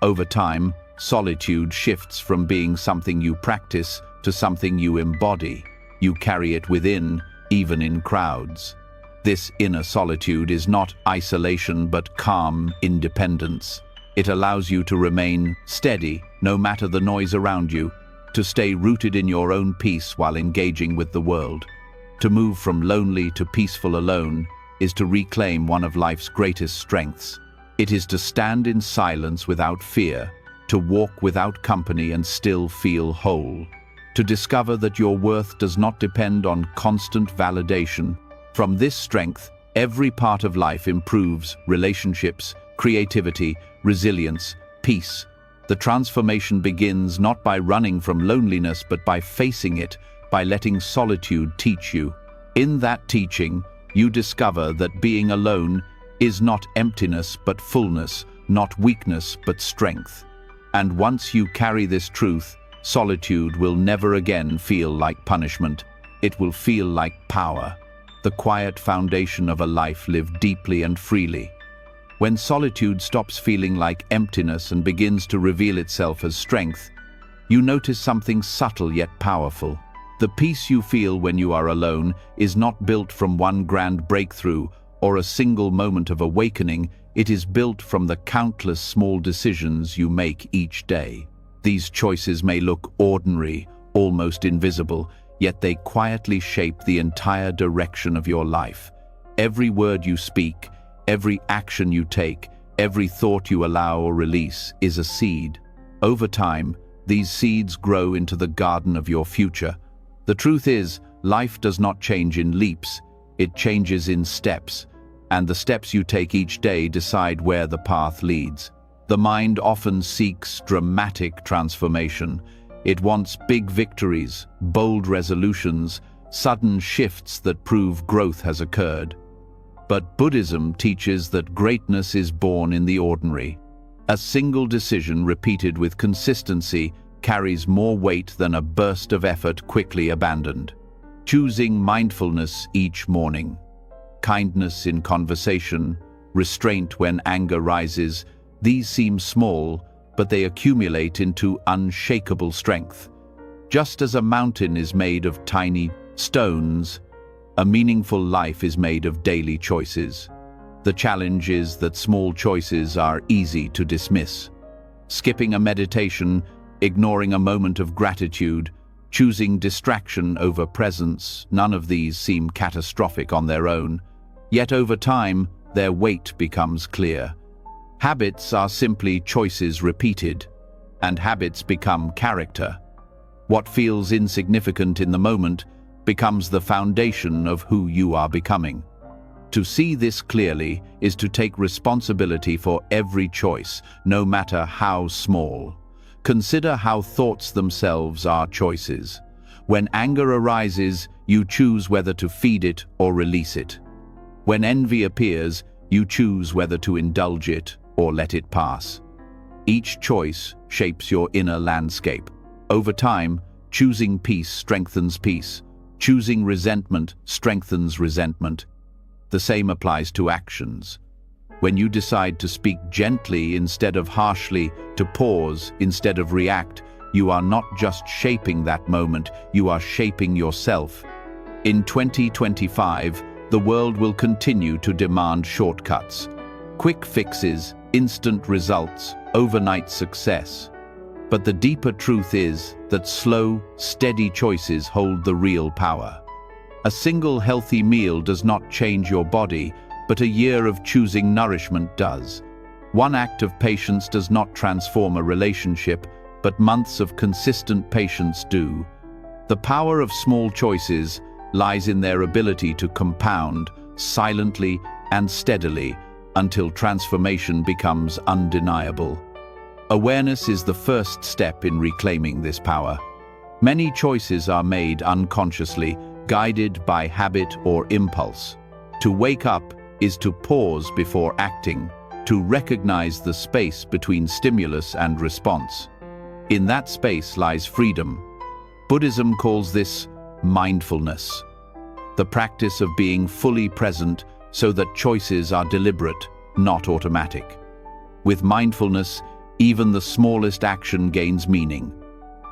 Over time, solitude shifts from being something you practice to something you embody. You carry it within, even in crowds. This inner solitude is not isolation but calm independence. It allows you to remain steady, no matter the noise around you, to stay rooted in your own peace while engaging with the world. To move from lonely to peaceful alone is to reclaim one of life's greatest strengths. It is to stand in silence without fear, to walk without company and still feel whole, to discover that your worth does not depend on constant validation. From this strength, every part of life improves: relationships, creativity, resilience, peace. The transformation begins not by running from loneliness, but by facing it, by letting solitude teach you. In that teaching, you discover that being alone is not emptiness but fullness, not weakness but strength. And once you carry this truth, solitude will never again feel like punishment. It will feel like power, the quiet foundation of a life lived deeply and freely. When solitude stops feeling like emptiness and begins to reveal itself as strength, you notice something subtle yet powerful. The peace you feel when you are alone is not built from one grand breakthrough or a single moment of awakening. It is built from the countless small decisions you make each day. These choices may look ordinary, almost invisible, yet they quietly shape the entire direction of your life. Every word you speak, every action you take, every thought you allow or release is a seed. Over time, these seeds grow into the garden of your future. The truth is, life does not change in leaps, it changes in steps, and the steps you take each day decide where the path leads. The mind often seeks dramatic transformation. It wants big victories, bold resolutions, sudden shifts that prove growth has occurred. But Buddhism teaches that greatness is born in the ordinary. A single decision repeated with consistency carries more weight than a burst of effort quickly abandoned. Choosing mindfulness each morning, kindness in conversation, restraint when anger rises, these seem small, but they accumulate into unshakable strength. Just as a mountain is made of tiny stones, a meaningful life is made of daily choices. The challenge is that small choices are easy to dismiss. Skipping a meditation, ignoring a moment of gratitude, choosing distraction over presence, none of these seem catastrophic on their own. Yet over time, their weight becomes clear. Habits are simply choices repeated, and habits become character. What feels insignificant in the moment becomes the foundation of who you are becoming. To see this clearly is to take responsibility for every choice, no matter how small. Consider how thoughts themselves are choices. When anger arises, you choose whether to feed it or release it. When envy appears, you choose whether to indulge it or let it pass. Each choice shapes your inner landscape. Over time, choosing peace strengthens peace. Choosing resentment strengthens resentment. The same applies to actions. When you decide to speak gently instead of harshly, to pause instead of react, you are not just shaping that moment, you are shaping yourself. In 2025, the world will continue to demand shortcuts. Quick fixes, instant results, overnight success. But the deeper truth is that slow, steady choices hold the real power. A single healthy meal does not change your body, but a year of choosing nourishment does. One act of patience does not transform a relationship, but months of consistent patience do. The power of small choices lies in their ability to compound silently and steadily until transformation becomes undeniable. Awareness is the first step in reclaiming this power. Many choices are made unconsciously, guided by habit or impulse. To wake up is to pause before acting, to recognize the space between stimulus and response. In that space lies freedom. Buddhism calls this mindfulness, the practice of being fully present so that choices are deliberate, not automatic. With mindfulness, even the smallest action gains meaning.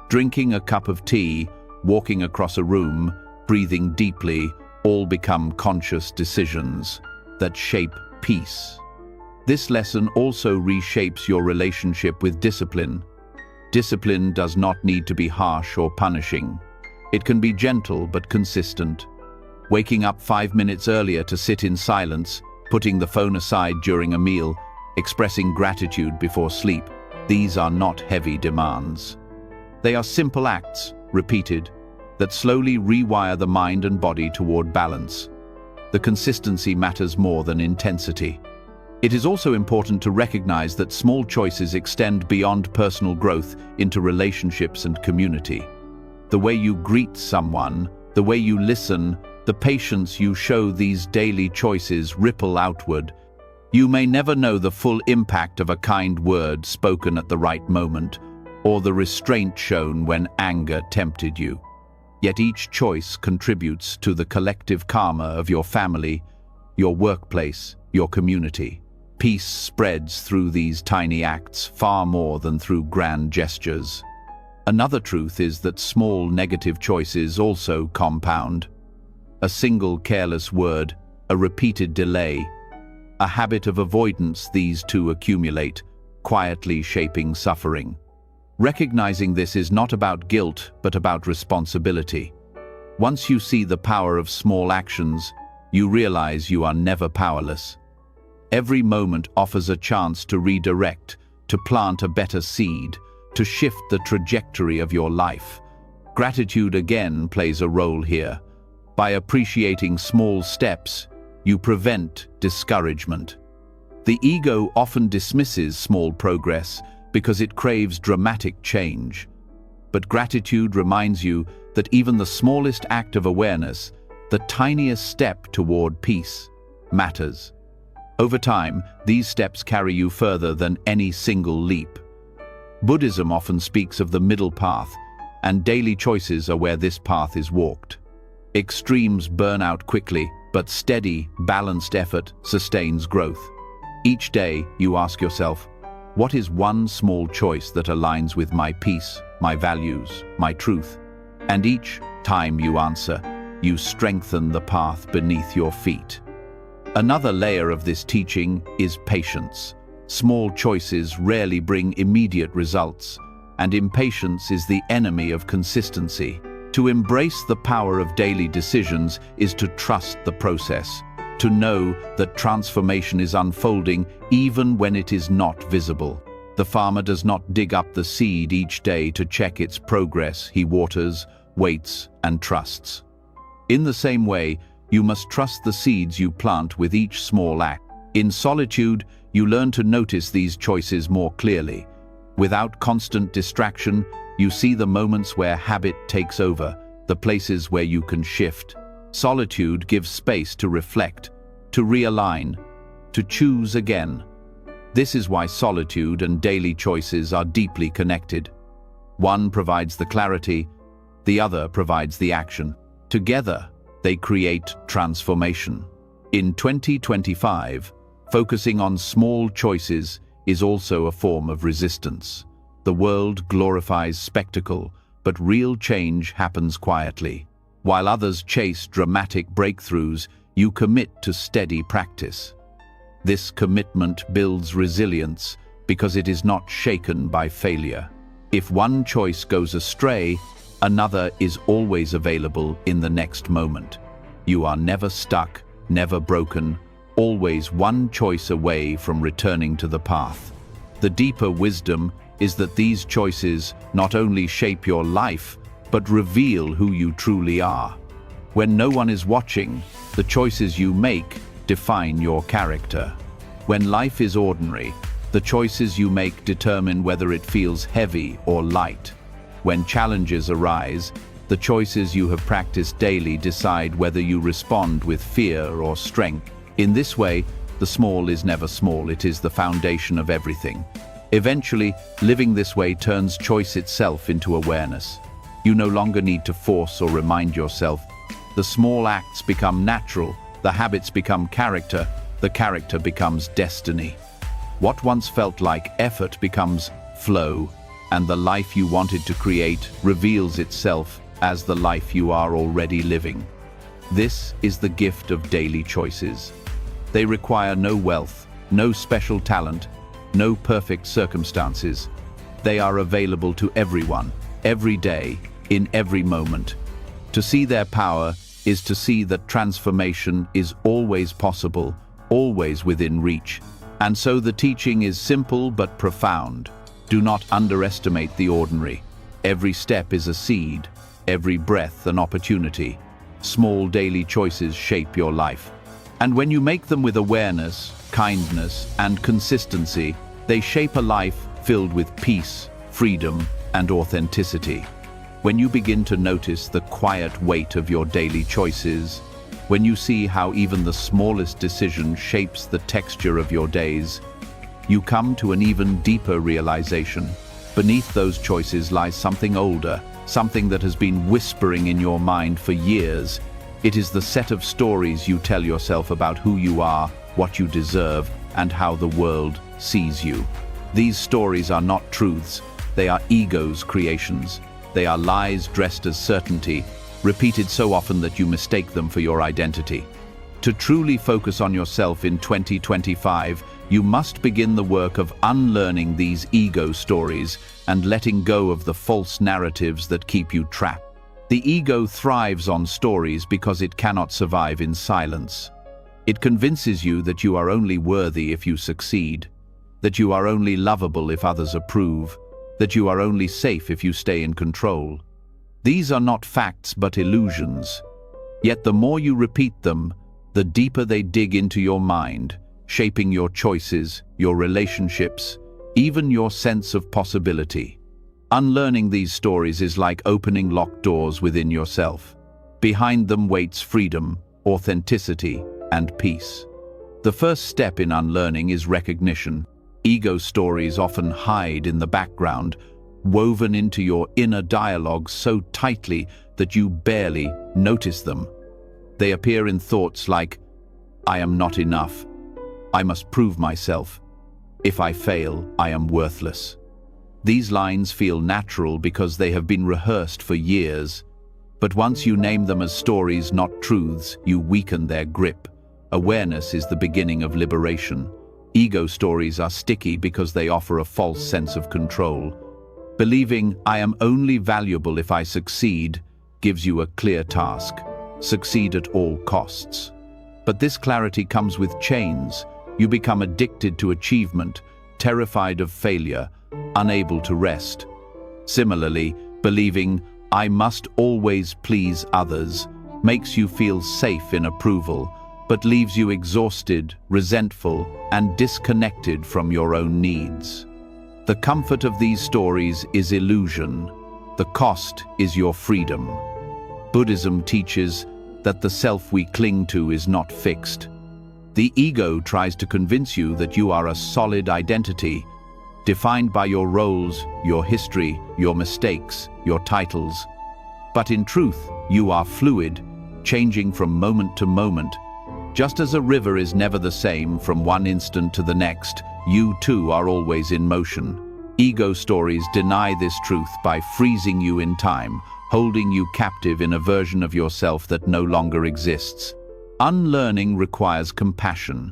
Drinking a cup of tea, walking across a room, breathing deeply, all become conscious decisions that shape peace. This lesson also reshapes your relationship with discipline. Discipline does not need to be harsh or punishing. It can be gentle but consistent. Waking up 5 minutes earlier to sit in silence, putting the phone aside during a meal, expressing gratitude before sleep, these are not heavy demands. They are simple acts, repeated, that slowly rewire the mind and body toward balance. The consistency matters more than intensity. It is also important to recognize that small choices extend beyond personal growth into relationships and community. The way you greet someone, the way you listen, The patience you show these daily choices ripple outward. You may never know the full impact of a kind word spoken at the right moment, or the restraint shown when anger tempted you. Yet each choice contributes to the collective karma of your family, your workplace, your community. Peace spreads through these tiny acts far more than through grand gestures. Another truth is that small negative choices also compound. A single careless word, a repeated delay, a habit of avoidance, these two accumulate, quietly shaping suffering. Recognizing this is not about guilt, but about responsibility. Once you see the power of small actions, you realize you are never powerless. Every moment offers a chance to redirect, to plant a better seed, to shift the trajectory of your life. Gratitude again plays a role here. By appreciating small steps, you prevent discouragement. The ego often dismisses small progress because it craves dramatic change. But gratitude reminds you that even the smallest act of awareness, the tiniest step toward peace, matters. Over time, these steps carry you further than any single leap. Buddhism often speaks of the middle path, and daily choices are where this path is walked. Extremes burn out quickly, but steady, balanced effort sustains growth. Each day, you ask yourself, what is one small choice that aligns with my peace, my values, my truth? And each time you answer, you strengthen the path beneath your feet. Another layer of this teaching is patience. Small choices rarely bring immediate results, and impatience is the enemy of consistency. To embrace the power of daily decisions is to trust the process, to know that transformation is unfolding even when it is not visible. The farmer does not dig up the seed each day to check its progress. He waters, waits, and trusts. In the same way, you must trust the seeds you plant with each small act. In solitude, you learn to notice these choices more clearly. Without constant distraction, you see the moments where habit takes over, the places where you can shift. Solitude gives space to reflect, to realign, to choose again. This is why solitude and daily choices are deeply connected. One provides the clarity, the other provides the action. Together, they create transformation. In 2025, focusing on small choices is also a form of resistance. The world glorifies spectacle, but real change happens quietly. While others chase dramatic breakthroughs, you commit to steady practice. This commitment builds resilience because it is not shaken by failure. If one choice goes astray, another is always available in the next moment. You are never stuck, never broken, always one choice away from returning to the path. The deeper wisdom is that these choices not only shape your life, but reveal who you truly are. When no one is watching, the choices you make define your character. When life is ordinary, the choices you make determine whether it feels heavy or light. When challenges arise, the choices you have practiced daily decide whether you respond with fear or strength. In this way, the small is never small, it is the foundation of everything. Eventually, living this way turns choice itself into awareness. You no longer need to force or remind yourself. The small acts become natural, the habits become character, the character becomes destiny. What once felt like effort becomes flow, and the life you wanted to create reveals itself as the life you are already living. This is the gift of daily choices. They require no wealth, no special talent, no perfect circumstances. They are available to everyone, every day, in every moment. To see their power is to see that transformation is always possible, always within reach. And so the teaching is simple but profound. Do not underestimate the ordinary. Every step is a seed, every breath an opportunity. Small daily choices shape your life. And when you make them with awareness, kindness, and consistency, they shape a life filled with peace, freedom, and authenticity. When you begin to notice the quiet weight of your daily choices, when you see how even the smallest decision shapes the texture of your days, you come to an even deeper realization. Beneath those choices lies something older, something that has been whispering in your mind for years. It is the set of stories you tell yourself about who you are, what you deserve, and how the world sees you. These stories are not truths, they are ego's creations. They are lies dressed as certainty, repeated so often that you mistake them for your identity. To truly focus on yourself in 2025, you must begin the work of unlearning these ego stories and letting go of the false narratives that keep you trapped. The ego thrives on stories because it cannot survive in silence. It convinces you that you are only worthy if you succeed, that you are only lovable if others approve, that you are only safe if you stay in control. These are not facts but illusions. Yet the more you repeat them, the deeper they dig into your mind, shaping your choices, your relationships, even your sense of possibility. Unlearning these stories is like opening locked doors within yourself. Behind them waits freedom, authenticity, and peace. The first step in unlearning is recognition. Ego stories often hide in the background, woven into your inner dialogue so tightly that you barely notice them. They appear in thoughts like, "I am not enough. I must prove myself. If I fail, I am worthless." These lines feel natural because they have been rehearsed for years. But once you name them as stories, not truths, you weaken their grip. Awareness is the beginning of liberation. Ego stories are sticky because they offer a false sense of control. Believing "I am only valuable if I succeed" gives you a clear task. Succeed at all costs. But this clarity comes with chains. You become addicted to achievement, terrified of failure, unable to rest. Similarly, believing "I must always please others" makes you feel safe in approval, but leaves you exhausted, resentful, and disconnected from your own needs. The comfort of these stories is illusion. The cost is your freedom. Buddhism teaches that the self we cling to is not fixed. The ego tries to convince you that you are a solid identity, defined by your roles, your history, your mistakes, your titles. But in truth, you are fluid, changing from moment to moment. Just as a river is never the same from one instant to the next, you too are always in motion. Ego stories deny this truth by freezing you in time, holding you captive in a version of yourself that no longer exists. Unlearning requires compassion.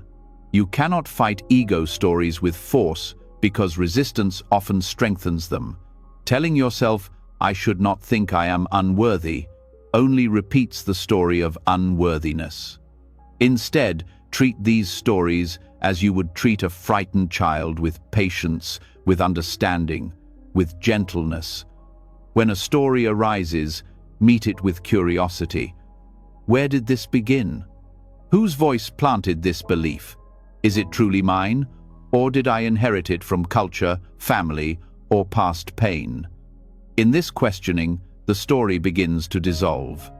You cannot fight ego stories with force because resistance often strengthens them. Telling yourself, "I should not think I am unworthy," only repeats the story of unworthiness. Instead, treat these stories as you would treat a frightened child, with patience, with understanding, with gentleness. When a story arises, meet it with curiosity. Where did this begin? Whose voice planted this belief? Is it truly mine, or did I inherit it from culture, family, or past pain? In this questioning, the story begins to dissolve.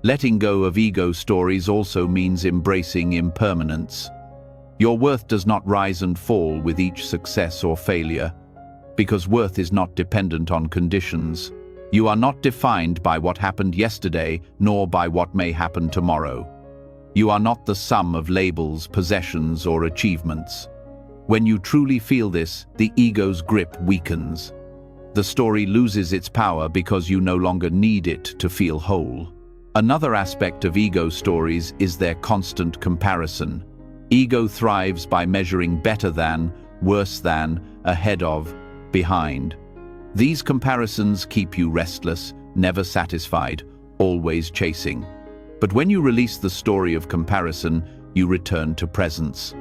Letting go of ego stories also means embracing impermanence. Your worth does not rise and fall with each success or failure, because worth is not dependent on conditions. You are not defined by what happened yesterday, nor by what may happen tomorrow. You are not the sum of labels, possessions, or achievements. When you truly feel this, the ego's grip weakens. The story loses its power because you no longer need it to feel whole. Another aspect of ego stories is their constant comparison. Ego thrives by measuring better than, worse than, ahead of, behind. These comparisons keep you restless, never satisfied, always chasing. But when you release the story of comparison, you return to presence.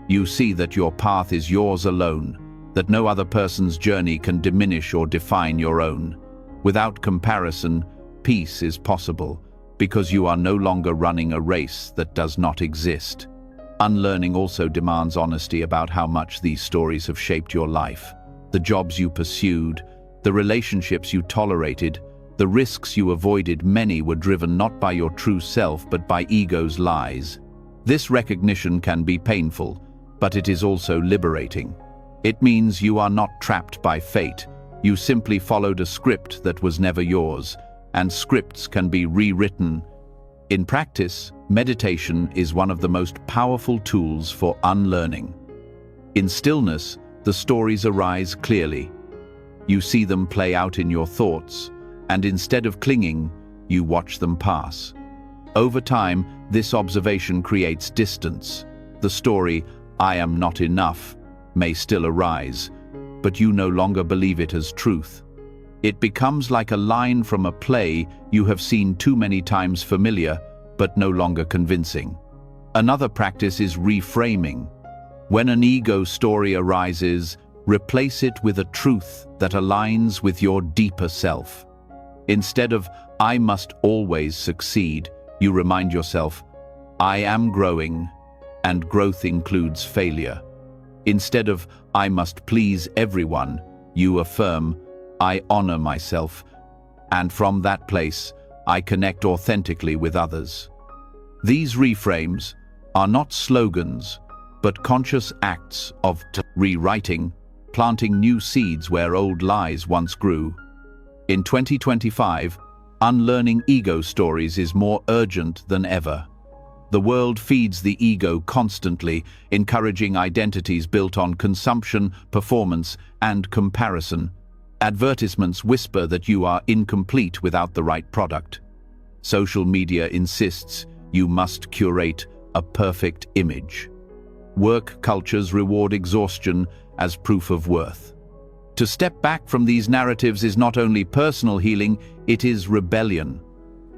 You see that your path is yours alone, that no other person's journey can diminish or define your own. Without comparison, peace is possible, because you are no longer running a race that does not exist. Unlearning also demands honesty about how much these stories have shaped your life. The jobs you pursued, the relationships you tolerated, The risks you avoided, many were driven not by your true self but by ego's lies. This recognition can be painful, but it is also liberating. It means you are not trapped by fate. You simply followed a script that was never yours, and scripts can be rewritten. In practice, meditation is one of the most powerful tools for unlearning. In stillness, the stories arise clearly. You see them play out in your thoughts, and instead of clinging, you watch them pass. Over time, this observation creates distance. The story, "I am not enough," may still arise, but you no longer believe it as truth. It becomes like a line from a play you have seen too many times, familiar, but no longer convincing. Another practice is reframing. When an ego story arises, replace it with a truth that aligns with your deeper self. Instead of "I must always succeed," you remind yourself, "I am growing," and growth includes failure. Instead of "I must please everyone," you affirm, "I honor myself," and from that place, I connect authentically with others. These reframes are not slogans, but conscious acts of rewriting, planting new seeds where old lies once grew. In 2025, unlearning ego stories is more urgent than ever. The world feeds the ego constantly, encouraging identities built on consumption, performance, and comparison. Advertisements whisper that you are incomplete without the right product. Social media insists you must curate a perfect image. Work cultures reward exhaustion as proof of worth. To step back from these narratives is not only personal healing, it is rebellion.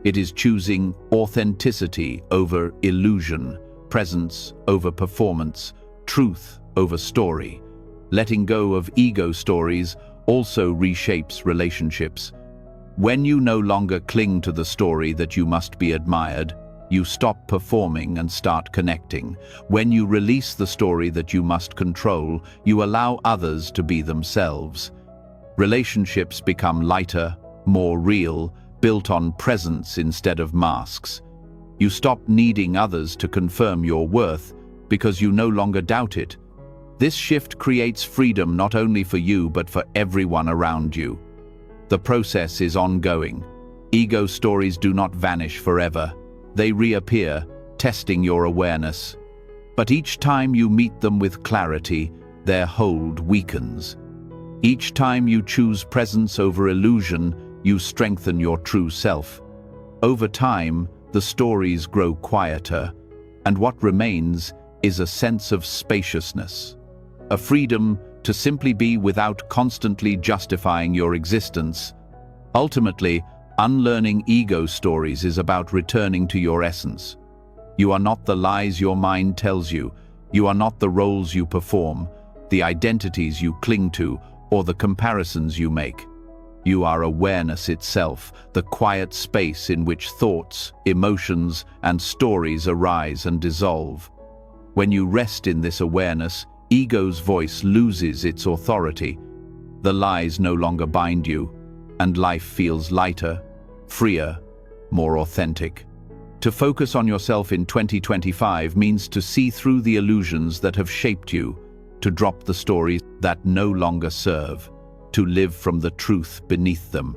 It is choosing authenticity over illusion, presence over performance, truth over story. Letting go of ego stories also reshapes relationships. When you no longer cling to the story that you must be admired, you stop performing and start connecting. When you release the story that you must control, you allow others to be themselves. Relationships become lighter, more real, built on presence instead of masks. You stop needing others to confirm your worth because you no longer doubt it. This shift creates freedom not only for you but for everyone around you. The process is ongoing. Ego stories do not vanish forever. They reappear, testing your awareness. But each time you meet them with clarity, their hold weakens. Each time you choose presence over illusion, you strengthen your true self. Over time, the stories grow quieter, and what remains is a sense of spaciousness, a freedom to simply be without constantly justifying your existence. Ultimately, unlearning ego stories is about returning to your essence. You are not the lies your mind tells you. You are not the roles you perform, the identities you cling to, or the comparisons you make. You are awareness itself, the quiet space in which thoughts, emotions, and stories arise and dissolve. When you rest in this awareness, ego's voice loses its authority. The lies no longer bind you, and life feels lighter, freer, more authentic. To focus on yourself in 2025 means to see through the illusions that have shaped you, to drop the stories that no longer serve, to live from the truth beneath them.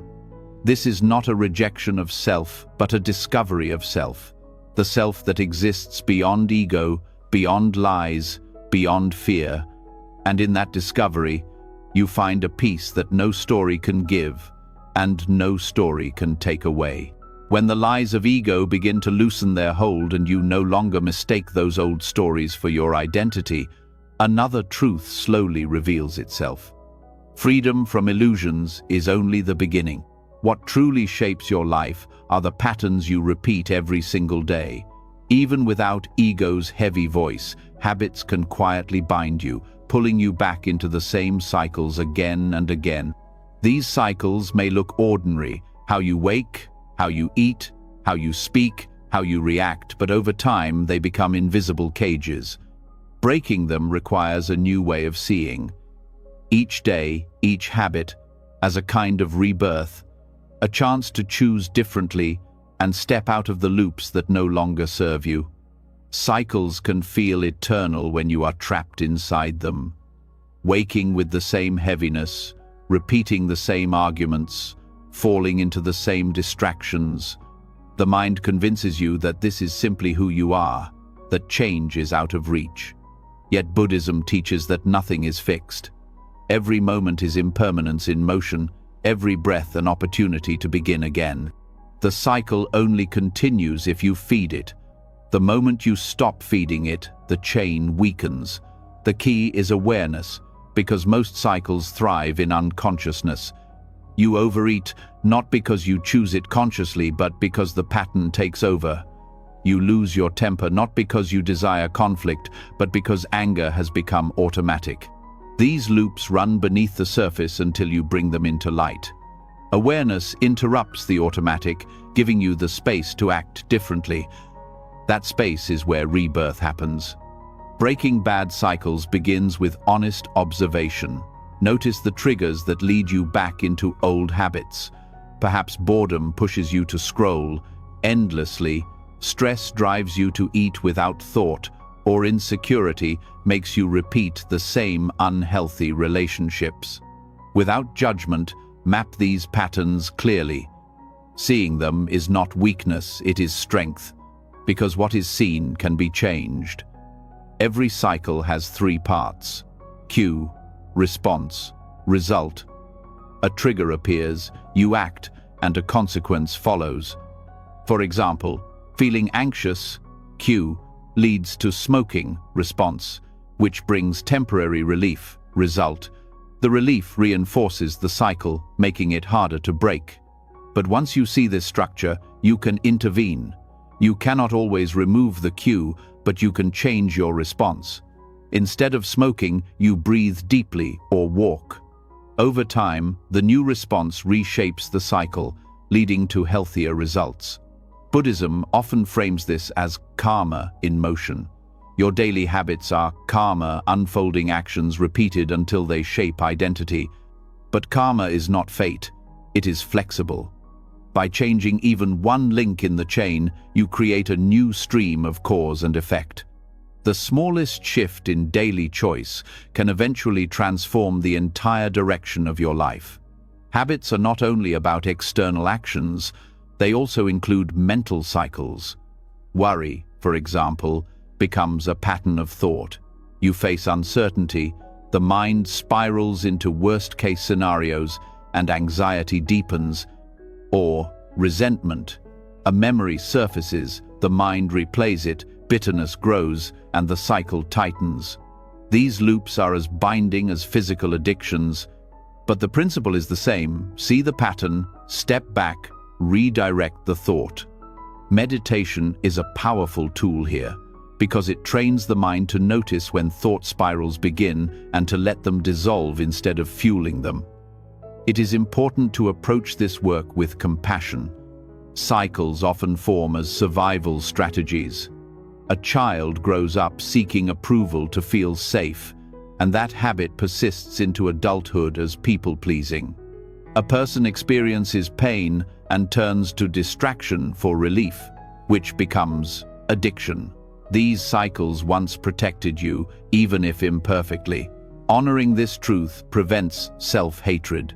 This is not a rejection of self, but a discovery of self. The self that exists beyond ego, beyond lies, beyond fear. And in that discovery, you find a peace that no story can give, and no story can take away. When the lies of ego begin to loosen their hold and you no longer mistake those old stories for your identity, another truth slowly reveals itself. Freedom from illusions is only the beginning. What truly shapes your life are the patterns you repeat every single day. Even without ego's heavy voice, habits can quietly bind you, pulling you back into the same cycles again and again. These cycles may look ordinary: how you wake, how you eat, how you speak, how you react, but over time they become invisible cages. Breaking them requires a new way of seeing each day, each habit, as a kind of rebirth. a chance to choose differently and step out of the loops that no longer serve you. Cycles can feel eternal when you are trapped inside them. Waking with the same heaviness, repeating the same arguments, falling into the same distractions. The mind convinces you that this is simply who you are, that change is out of reach. Yet Buddhism teaches that nothing is fixed. Every moment is impermanence in motion, every breath an opportunity to begin again. The cycle only continues if you feed it. The moment you stop feeding it, the chain weakens. The key is awareness, because most cycles thrive in unconsciousness. You overeat not because you choose it consciously, but because the pattern takes over. You lose your temper not because you desire conflict, but because anger has become automatic. These loops run beneath the surface until you bring them into light. Awareness interrupts the automatic, giving you the space to act differently. That space is where rebirth happens. Breaking bad cycles begins with honest observation. Notice the triggers that lead you back into old habits. Perhaps boredom pushes you to scroll endlessly, stress drives you to eat without thought, or insecurity makes you repeat the same unhealthy relationships. Without judgment, map these patterns clearly. Seeing them is not weakness, it is strength, because what is seen can be changed. Every cycle has three parts: cue, response, result. A trigger appears, you act, and a consequence follows. For example, feeling anxious, cue, leads to smoking, response, which brings temporary relief, result. The relief reinforces the cycle, making it harder to break. But once you see this structure, you can intervene. You cannot always remove the cue, but you can change your response. Instead of smoking, you breathe deeply or walk. Over time, the new response reshapes the cycle, leading to healthier results. Buddhism often frames this as karma in motion. Your daily habits are karma, unfolding actions repeated until they shape identity. But karma is not fate, it is flexible. By changing even one link in the chain, you create a new stream of cause and effect. The smallest shift in daily choice can eventually transform the entire direction of your life. Habits are not only about external actions, they also include mental cycles. Worry, for example, becomes a pattern of thought. You face uncertainty, the mind spirals into worst-case scenarios, and anxiety deepens. Or resentment. A memory surfaces, the mind replays it, bitterness grows, and the cycle tightens. These loops are as binding as physical addictions, but the principle is the same. See the pattern, step back, redirect the thought. Meditation is a powerful tool here, because it trains the mind to notice when thought spirals begin and to let them dissolve instead of fueling them. It is important to approach this work with compassion. Cycles often form as survival strategies. A child grows up seeking approval to feel safe, and that habit persists into adulthood as people-pleasing. A person experiences pain and turns to distraction for relief, which becomes addiction. These cycles once protected you, even if imperfectly. Honoring this truth prevents self-hatred.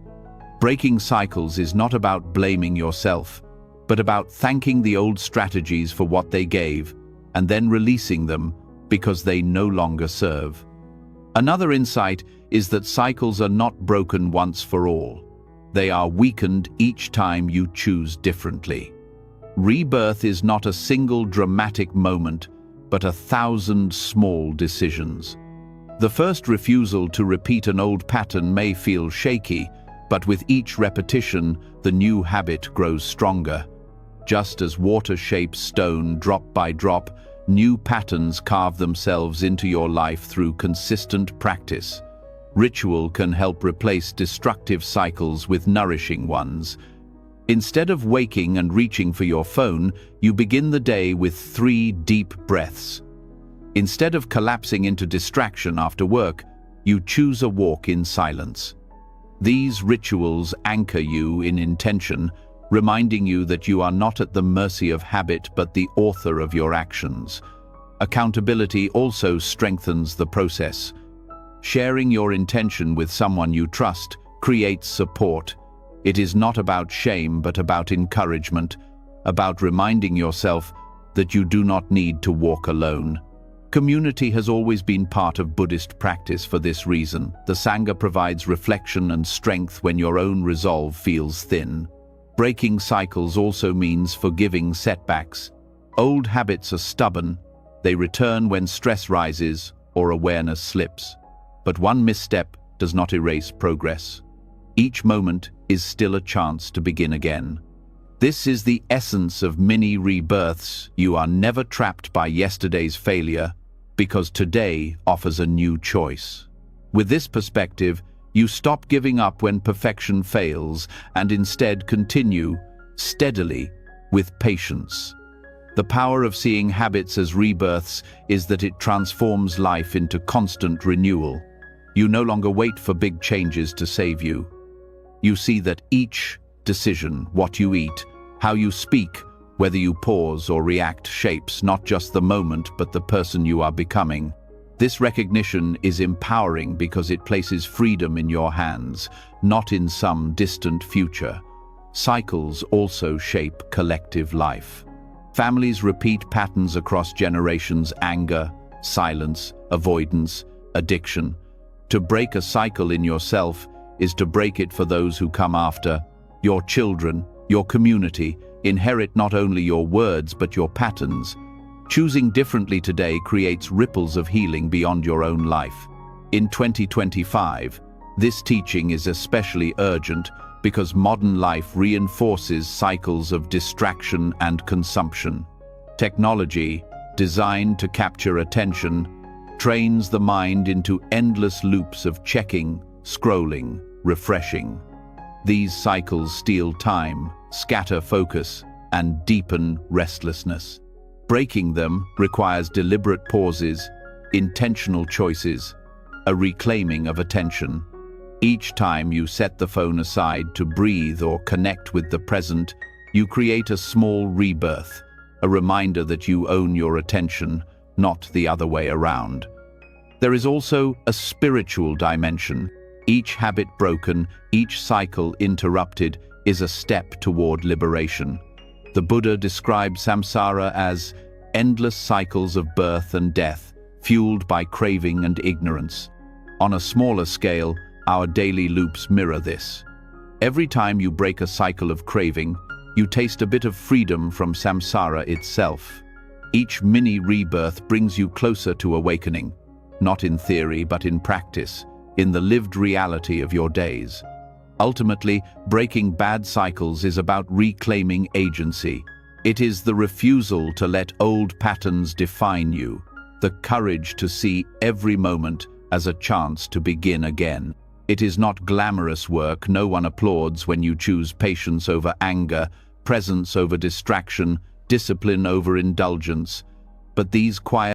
Breaking cycles is not about blaming yourself, but about thanking the old strategies for what they gave, and then releasing them because they no longer serve. Another insight is that cycles are not broken once for all. They are weakened each time you choose differently. Rebirth is not a single dramatic moment, but 1,000 small decisions. The first refusal to repeat an old pattern may feel shaky, but with each repetition, the new habit grows stronger. Just as water shapes stone drop by drop, new patterns carve themselves into your life through consistent practice. Ritual can help replace destructive cycles with nourishing ones. Instead of waking and reaching for your phone, you begin the day with 3 deep breaths. Instead of collapsing into distraction after work, you choose a walk in silence. These rituals anchor you in intention, reminding you that you are not at the mercy of habit but the author of your actions. Accountability also strengthens the process. Sharing your intention with someone you trust creates support. It is not about shame but about encouragement, about reminding yourself that you do not need to walk alone. Community has always been part of Buddhist practice for this reason. The Sangha provides reflection and strength when your own resolve feels thin. Breaking cycles also means forgiving setbacks. Old habits are stubborn. They return when stress rises or awareness slips. But one misstep does not erase progress. Each moment is still a chance to begin again. This is the essence of mini rebirths. You are never trapped by yesterday's failure because today offers a new choice. With this perspective, you stop giving up when perfection fails and instead continue steadily with patience. The power of seeing habits as rebirths is that it transforms life into constant renewal. You no longer wait for big changes to save you. You see that each decision, what you eat, how you speak, whether you pause or react, shapes not just the moment but the person you are becoming. This recognition is empowering because it places freedom in your hands, not in some distant future. Cycles also shape collective life. Families repeat patterns across generations: anger, silence, avoidance, addiction. To break a cycle in yourself is to break it for those who come after. Your children, your community, inherit not only your words but your patterns. Choosing differently today creates ripples of healing beyond your own life. In 2025, this teaching is especially urgent because modern life reinforces cycles of distraction and consumption. Technology, designed to capture attention, trains the mind into endless loops of checking, scrolling, refreshing. These cycles steal time, scatter focus, and deepen restlessness. Breaking them requires deliberate pauses, intentional choices, a reclaiming of attention. Each time you set the phone aside to breathe or connect with the present, you create a small rebirth, a reminder that you own your attention, not the other way around. There is also a spiritual dimension. Each habit broken, each cycle interrupted, is a step toward liberation. The Buddha described samsara as endless cycles of birth and death, fueled by craving and ignorance. On a smaller scale, our daily loops mirror this. Every time you break a cycle of craving, you taste a bit of freedom from samsara itself. Each mini rebirth brings you closer to awakening, not in theory but in practice, in the lived reality of your days. Ultimately, breaking bad cycles is about reclaiming agency. It is the refusal to let old patterns define you, the courage to see every moment as a chance to begin again. It is not glamorous work. No one applauds when you choose patience over anger, presence over distraction, discipline over indulgence. But these quiet